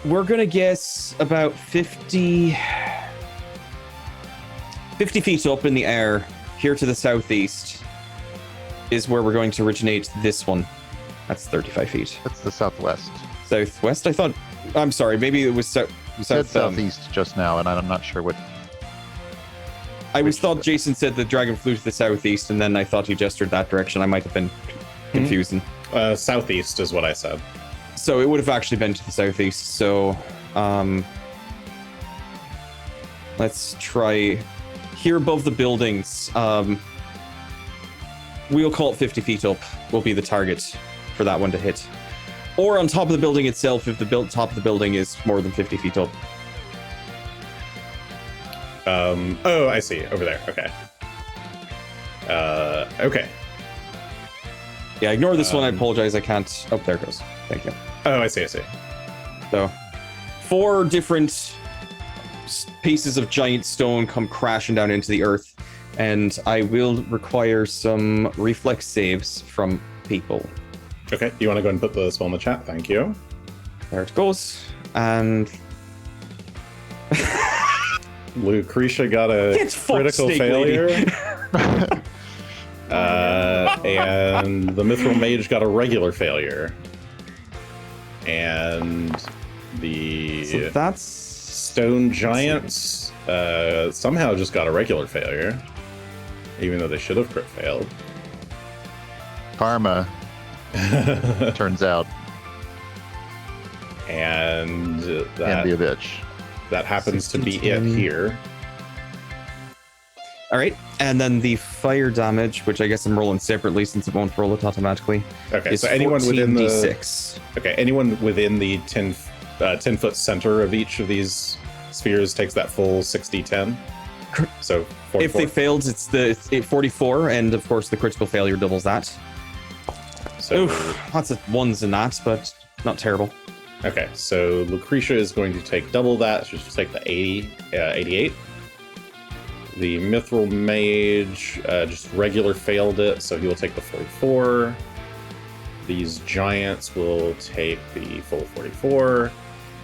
We're gonna guess about 50 feet up in the air, here to the southeast, is where we're going to originate this one. That's 35 feet. That's the southwest. Southwest? I'm sorry, maybe it was You said southeast just now, and I'm not sure what. I thought Jason said the dragon flew to the southeast, and then I thought he gestured that direction. I might have been confusing. Southeast is what I said. So it would have actually been to the southeast. So let's try here above the buildings. We'll call it 50 feet up will be the target for that one to hit. Or on top of the building itself if the top of the building is more than 50 feet up. Oh, I see. Over there. Okay. Okay. Yeah, ignore this one. I apologize. I can't. Oh, there it goes. Thank you. Oh, I see. So, 4 different pieces of giant stone come crashing down into the earth, and I will require some reflex saves from people. Okay. You want to go and put the spell in the chat? Thank you. There it goes. And Lucretia got a Get fucked, critical snake failure. lady. And the Mithril Mage got a regular failure. And the So that's Stone Giants somehow just got a regular failure. Even though they should have crit failed. Karma, turns out, And can be a bitch. that happens to be it 62. here. all right. And then the fire damage, which I guess I'm rolling separately since it won't roll it automatically. Okay, is so anyone within the 14d6. anyone within the 10 foot center of each of these spheres takes that full 60-10. So 44. If they failed, it's 44, and of course the critical failure doubles that. So Oof, lots of ones in that, but not terrible. okay, so Lucretia is going to take double that. She'll just take the 88. The Mithril Mage just regular failed it, so he will take the 44. These giants will take the full 44,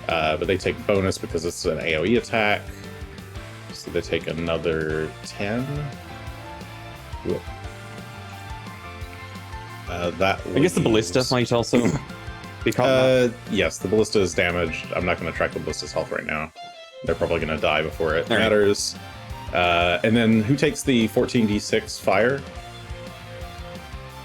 but they take bonus because it's an AoE attack. So they take another 10. Whoop. That I guess the ballista leaves- might also be caught. yes, the ballista is damaged. I'm not going to track the ballista's health right now. They're probably going to die before it All right. matters. And then who takes the 14d6 fire?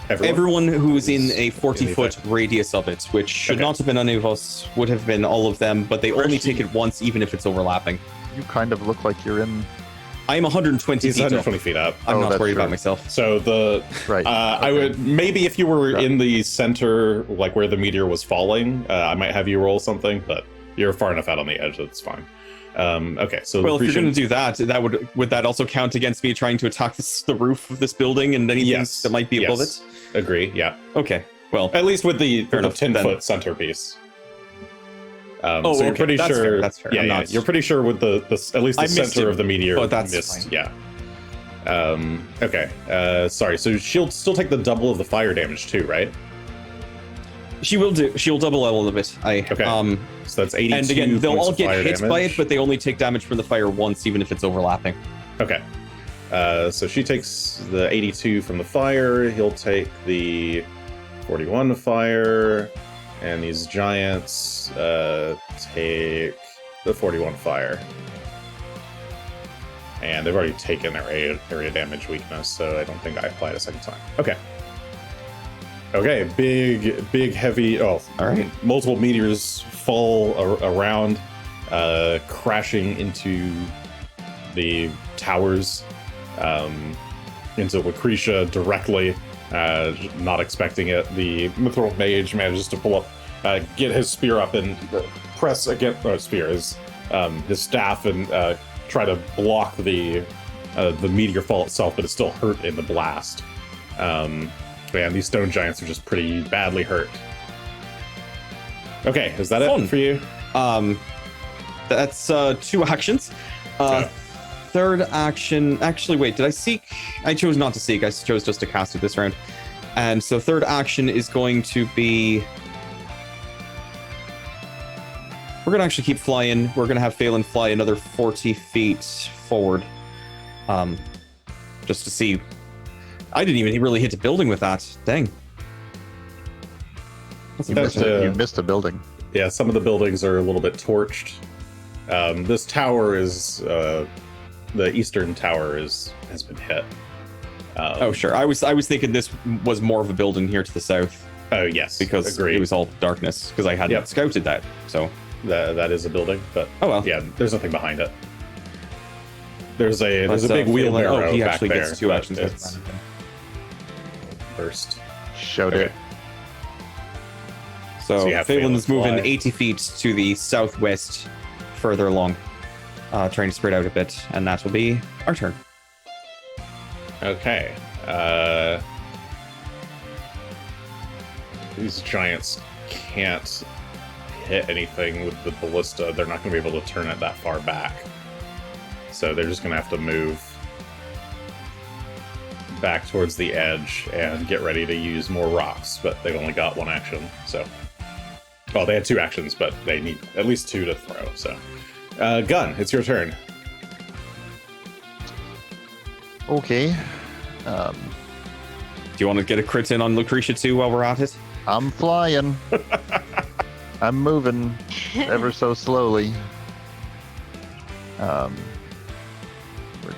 Everyone who's in a in 40-foot the radius of it, which should Okay. not have been any of us, would have been all of them, but they only Greshy. take it once, even if it's overlapping. You kind of look like you're in I'm 120 He's feet 120 up. feet up. I'm not that's worried true. about myself. So the Right. I would maybe if you were in the center, like where the meteor was falling, I might have you roll something, but you're far enough out on the edge that's fine. Okay, so Well, if you're Lucretia- going to do that, would that also count against me trying to attack the roof of this building and anything Yes, that might be above yes. it? Agree. Yeah. Okay. Well, At least with the Fair enough, 10-foot centerpiece. Oh, so you're okay. pretty That's sure. fair, that's fair. Yeah, I'm yeah. not- You're pretty sure with the at least the I missed center it, of the meteor. but that's missed. fine. Yeah. Okay. Sorry. So she'll still take the double of the fire damage too, right? she'll double level a bit. Okay. So that's 82. And again, they'll points all of get fire hit by damage. it, but they only take damage from the fire once, even if it's overlapping. Okay. So she takes the 82 from the fire. He'll take the 41 fire, and these giants take the 41 fire. And they've already taken their area damage weakness, so I don't think I applied a second time. Okay. Okay, big, heavy. Oh, All right. multiple meteors fall around, crashing into the towers, into Lucretia directly. Not expecting it. The mithril mage manages to pull up, get his spear up, and press against his staff, and try to block the meteor fall itself, but it's still hurt in the blast. Man, these stone giants are just pretty badly hurt. Okay, is that Fun. it for you? That's 2 actions. Okay. Third action. Actually, wait. Did I seek? I chose not to seek. I chose just to cast it this round. And so third action is going to be. We're gonna actually keep flying. We're gonna have Phelan fly another 40 feet forward, just to see. I didn't even really hit the building with that. Dang. That's impressive. You missed a building. Yeah, some of the buildings are a little bit torched. This tower is the eastern tower has been hit. Oh sure. I was thinking this was more of a building here to the south Oh yes, because agreed. it was all darkness because I hadn't Yep. scouted that. So That is a building, but oh well. yeah, there's nothing behind it. There's a But, big wheelbarrow Oh, he back actually there. gets 2 but actions. it's first. Showed Okay. it. So So you have Phelan's Phelan moving fly. 80 feet to the southwest, further along, trying to spread out a bit, and that will be our turn. Okay. These giants can't hit anything with the ballista. They're not going to be able to turn it that far back. So they're just going to have to move back towards the edge and get ready to use more rocks, but they've only got 1 action, so... Well, they had 2 actions, but they need at least 2 to throw, so... Gunn, it's your turn. Okay. Do you want to get a crit in on Lucretia too while we're at it? I'm flying. I'm moving ever so slowly. We're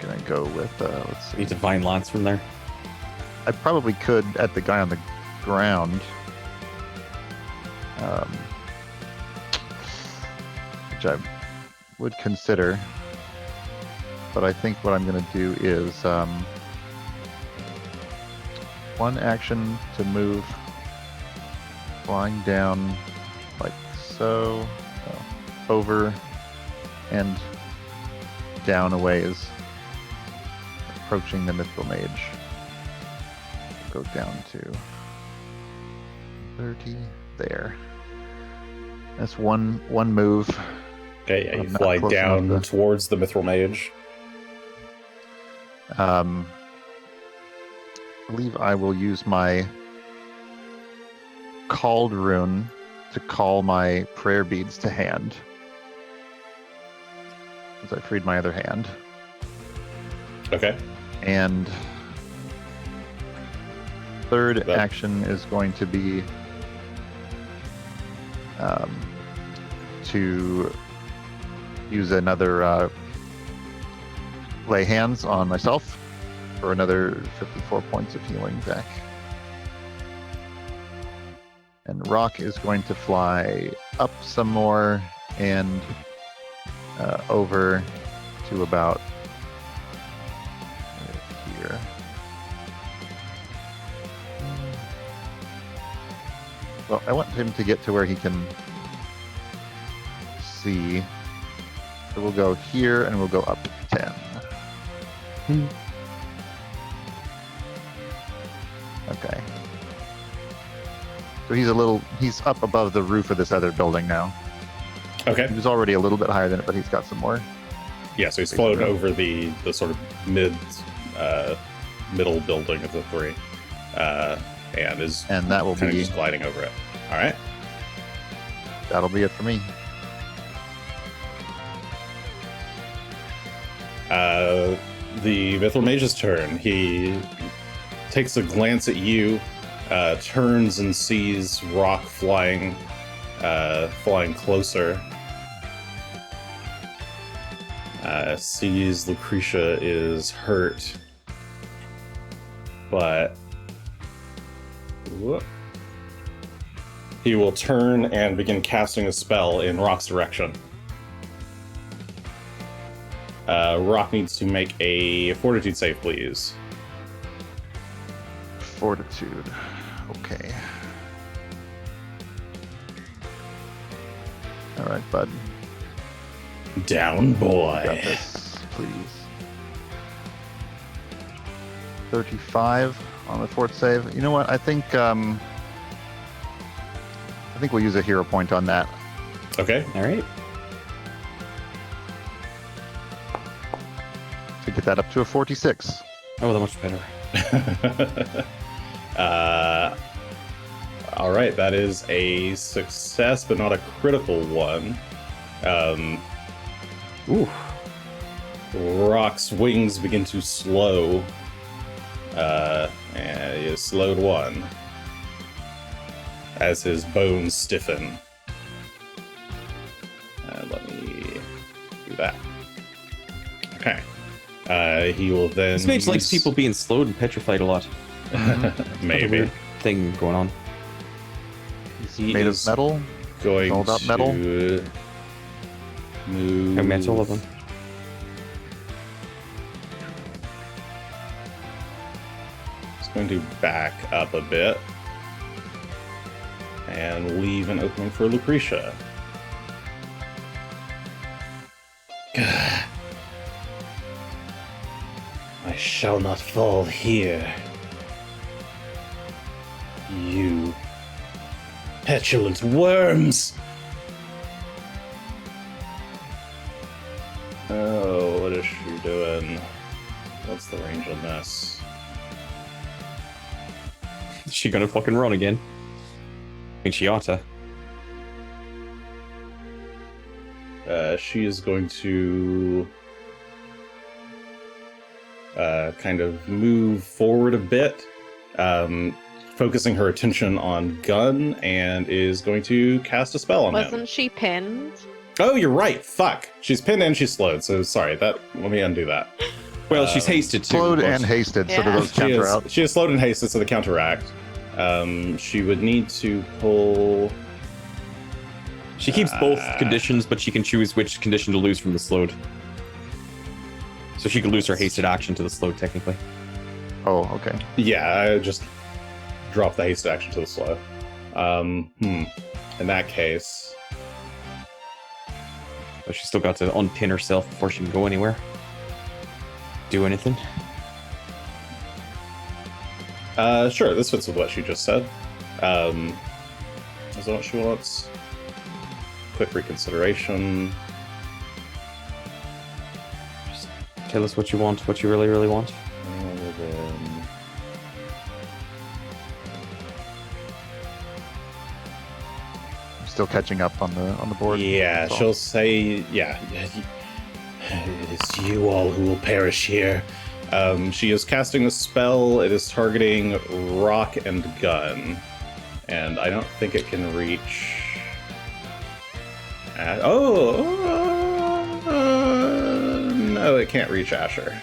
gonna go with let's see. Need Divine Lance from there. I probably could at the guy on the ground. Which I would consider. But I think what I'm going to do is 1 action to move, flying down like so, over and down a ways, approaching the Mithril Mage. Go down to 30 there. That's one move. Okay, yeah, you I'm not fly close down enough to- towards the Mithril Mage. I believe I will use my called rune to call my prayer beads to hand. As I freed my other hand. Okay. And third That- action is going to be to use another lay hands on myself for another 54 points of healing back. And Rock is going to fly up some more and over to about here. Well, I want him to get to where he can see. So we'll go here and we'll go up 10. Okay. So he's up above the roof of this other building now. Okay. He was already a little bit higher than it, but he's got some more. Yeah, so he's floated over the sort of middle building of the three. And that will kind of be just gliding over it. All right. That'll be it for me. The Mithril Mage's turn. He takes a glance at you, turns and sees Rock flying closer. Sees Lucretia is hurt, but he will turn and begin casting a spell in Rock's direction. Rock needs to make a Fortitude save, please. Fortitude. Okay. All right, bud. Down, boy. Got this, please. 35 on the fort save. You know what? I think we'll use a hero point on that. Okay. All right. To get that up to a 46. Oh, that much better. All right, that is a success, but not a critical one. Rock's wings begin to slow, and he is slowed one as his bones stiffen. Let me do that. Okay. He will then. This mage likes people being slowed and petrified a lot. Maybe. Weird thing going on. He Made of is metal. going all about to metal. move. How metal of them? He's going to back up a bit and leave an opening for Lucretia. I shall not fall here. You petulant worms! Oh, what is she doing? What's the range on this? Is she gonna fucking run again? I think she oughta. She is going to kind of move forward a bit, focusing her attention on Gunn, and is going to cast a spell on him. Wasn't she pinned? Oh, you're right. Fuck. She's pinned and she's slowed, so sorry. Let me undo that. Well, she's hasted too. Slowed but- and hasted, so do Yeah. those counter out. She is slowed and hasted, so the counteract. She would need to pull... She keeps both conditions, but she can choose which condition to lose from the slowed. So she could lose her hasted action to the slowed, technically. Oh, okay. Yeah, I just drop the hasted action to the slow. In that case... But she's still got to unpin herself before she can go anywhere. Do anything. Sure, this fits with what she just said. Is that what she wants? Quick reconsideration. Just tell us what you want, what you really, really want. And then... I'm still catching up on the board. Yeah, That's all. she'll say, yeah, it's you all who will perish here. She is casting a spell. It is targeting Rock and Gunn. And I don't think it can reach... no, it can't reach Asher.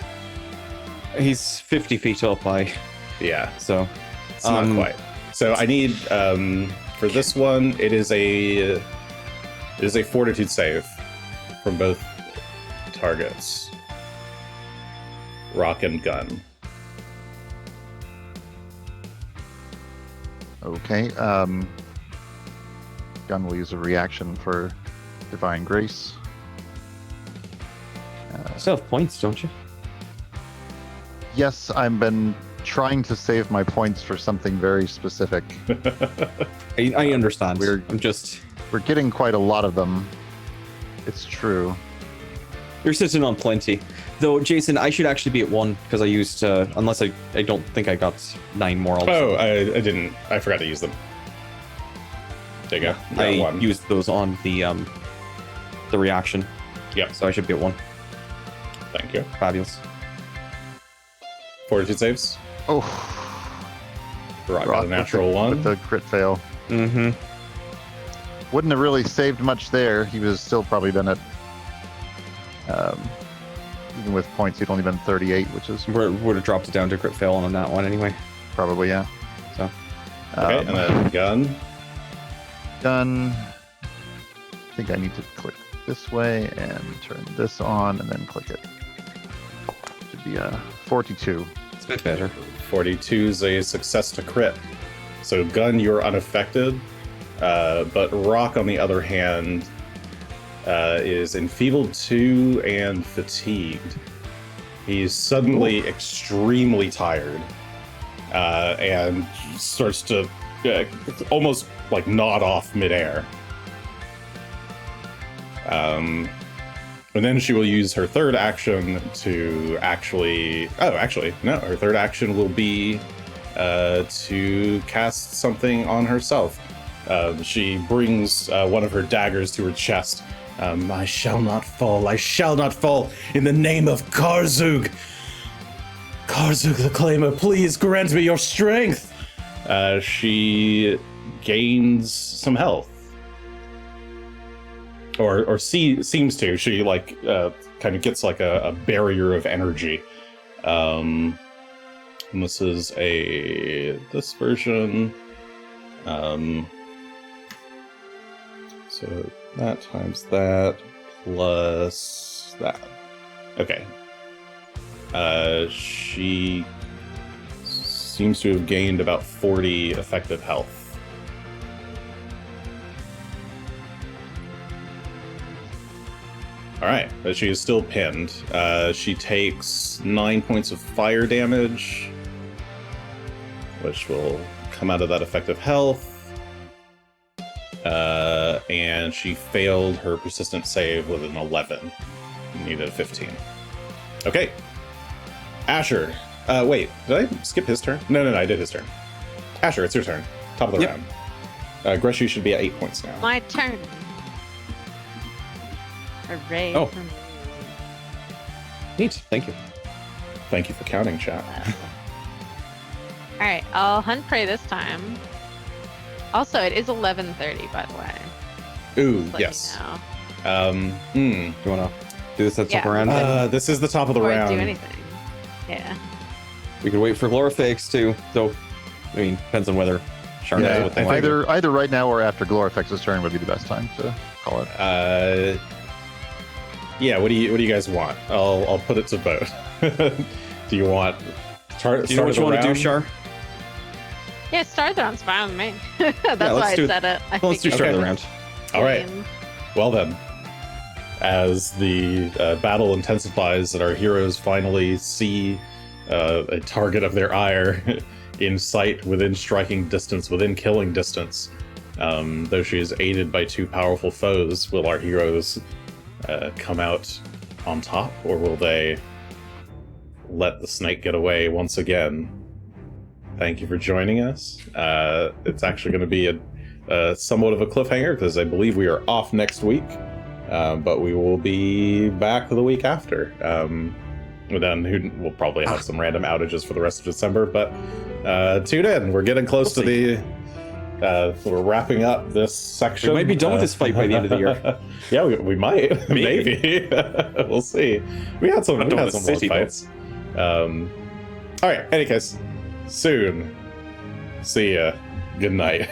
He's 50 feet up high, Yeah, so... it's not quite. So I need, for this one, it is a Fortitude save from both targets. Rock and Gunn. Okay. Gunn will use a reaction for Divine Grace. Still have points, don't you? Yes, I've been trying to save my points for something very specific. I understand. We're getting quite a lot of them. It's true. You're sitting on plenty. Though, Jason, I should actually be at 1 because I used, unless I don't think I got 9 more. Oh, I didn't. I forgot to use them. There you go. I one. used those on the reaction. Yep. So I should be at 1. Thank you. Fabulous. Oh, Fortitude saves. Rock got a natural with 1. With the crit fail. Mm-hmm. Wouldn't have really saved much there. He was still probably been at, even with points, he'd only been 38, which is Would have dropped it down to crit fail on that one anyway. probably, yeah. So. Okay, and then gun. Gun. I think I need to click this way and turn this on and then click it. Should be 42. It's a bit better. 42 is a success to crit. So gun, you're unaffected. But Rock, on the other hand, is enfeebled 2 and fatigued. He's suddenly extremely tired and starts to almost like nod off midair. And then she will use her third action to actually... Oh, actually, no. Her third action will be to cast something on herself. She brings one of her daggers to her chest. I shall not fall. I shall not fall in the name of Karzug. Karzug the Claimer, please grant me your strength. She gains some health. Or seems to. She kind of gets like a barrier of energy. And this is this version. So that times that plus that. Okay. She seems to have gained about 40 effective health. Alright, but she is still pinned. She takes 9 points of fire damage, which will come out of that effective health. And she failed her persistent save with an 11. Needed a 15. Okay. Asher. Wait, did I skip his turn? No, I did his turn. Asher, it's your turn. Top of the round. Greshy should be at 8 points now. My turn. Hooray. Oh. Neat. Thank you. Thank you for counting, chat. Alright, I'll hunt prey this time. Also, it is 11:30, by the way. Ooh, Just let yes. you know. Do you want to do this at top Yeah. round? This is the top of the Before I round. do anything. Yeah. We could wait for Glorifix too. So, I mean, depends on whether Char knows what they want. Either right now or after Glorifex's turn would be the best time to call it. Yeah. What do you guys want? I'll put it to vote. Do you want? Do you know what you want to do, Char? Yeah, start the round's fine with me. That's why I said it. Let's do start of the round. All right. Well then, as the battle intensifies and our heroes finally see a target of their ire in sight, within striking distance, within killing distance, though she is aided by 2 powerful foes, will our heroes come out on top, or will they let the snake get away once again? Thank you for joining us. It's actually going to be a somewhat of a cliffhanger, because I believe we are off next week, but we will be back the week after. Then we'll probably have some random outages for the rest of December, but tune in. We're getting close to the... we're wrapping up this section. We might be done with this fight by the end of the year. Yeah, we might. Maybe. We'll see. We had some city fights. All right. Any case, soon. See ya. Good night.